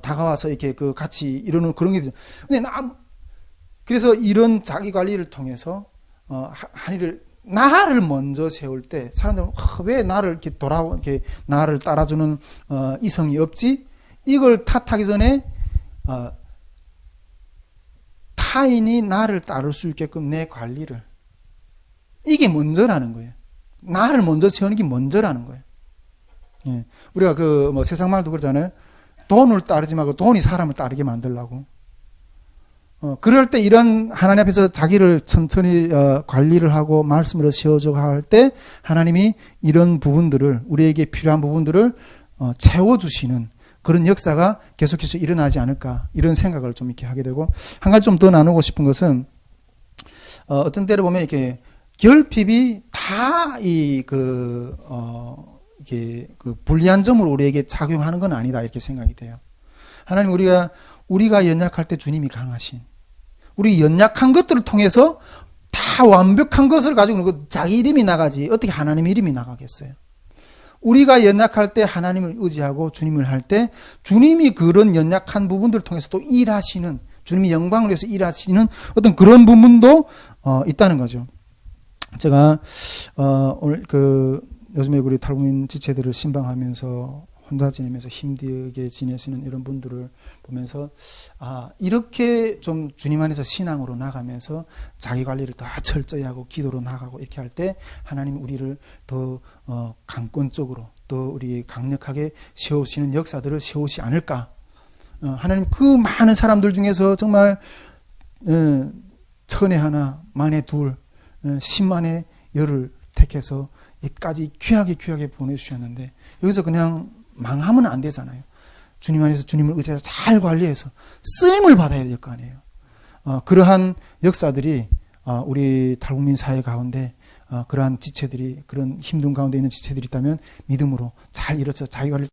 다가와서 이렇게 그 같이 이러는 그런 게. 근데 그래서 이런 자기 관리를 통해서 나를 먼저 세울 때 사람들은 왜 나를 이렇게 이렇게 나를 따라주는 이성이 없지? 이걸 탓하기 전에 타인이 나를 따를 수 있게끔 내 관리를, 이게 먼저라는 거예요. 나를 먼저 세우는 게 먼저라는 거예요. 예. 우리가 그 뭐 세상 말도 그러잖아요. 돈을 따르지 말고 돈이 사람을 따르게 만들라고. 그럴 때 이런 하나님 앞에서 자기를 천천히 관리를 하고 말씀으로 세워주고 할 때 하나님이 이런 부분들을, 우리에게 필요한 부분들을 채워주시는 그런 역사가 계속해서 일어나지 않을까, 이런 생각을 좀 이렇게 하게 되고, 한 가지 좀 더 나누고 싶은 것은 어떤 때로 보면 이렇게 결핍이 다 이게 그 불리한 점으로 우리에게 작용하는 건 아니다, 이렇게 생각이 돼요. 하나님, 우리가 연약할 때 주님이 강하신, 우리 연약한 것들을 통해서 다 완벽한 것을 가지고 자기 이름이 나가지 어떻게 하나님 이름이 나가겠어요? 우리가 연약할 때 하나님을 의지하고 주님을 할 때 주님이 그런 연약한 부분들을 통해서 또 일하시는, 주님이 영광을 위해서 일하시는 어떤 그런 부분도 있다는 거죠. 제가 오늘 요즘에 우리 탈북민 지체들을 신방하면서 혼자 지내면서 힘들게 지내시는 이런 분들을 보면서 이렇게 좀 주님 안에서 신앙으로 나가면서 자기 관리를 더 철저히 하고 기도로 나가고 이렇게 할 때 하나님 우리를 더 강권적으로 또 우리 강력하게 세우시는 역사들을 세우시 않을까. 하나님 그 많은 사람들 중에서 정말 천에 하나 만에 둘 10만에 열을 택해서 여기까지 귀하게 보내주셨는데 여기서 그냥 망하면 안 되잖아요. 주님 안에서 주님을 의지해서 잘 관리해서 쓰임을 받아야 될 거 아니에요. 그러한 역사들이 우리 탈북민 사회 가운데 그러한 지체들이, 그런 힘든 가운데 있는 지체들이 있다면 믿음으로 잘 일어서 자기 관리를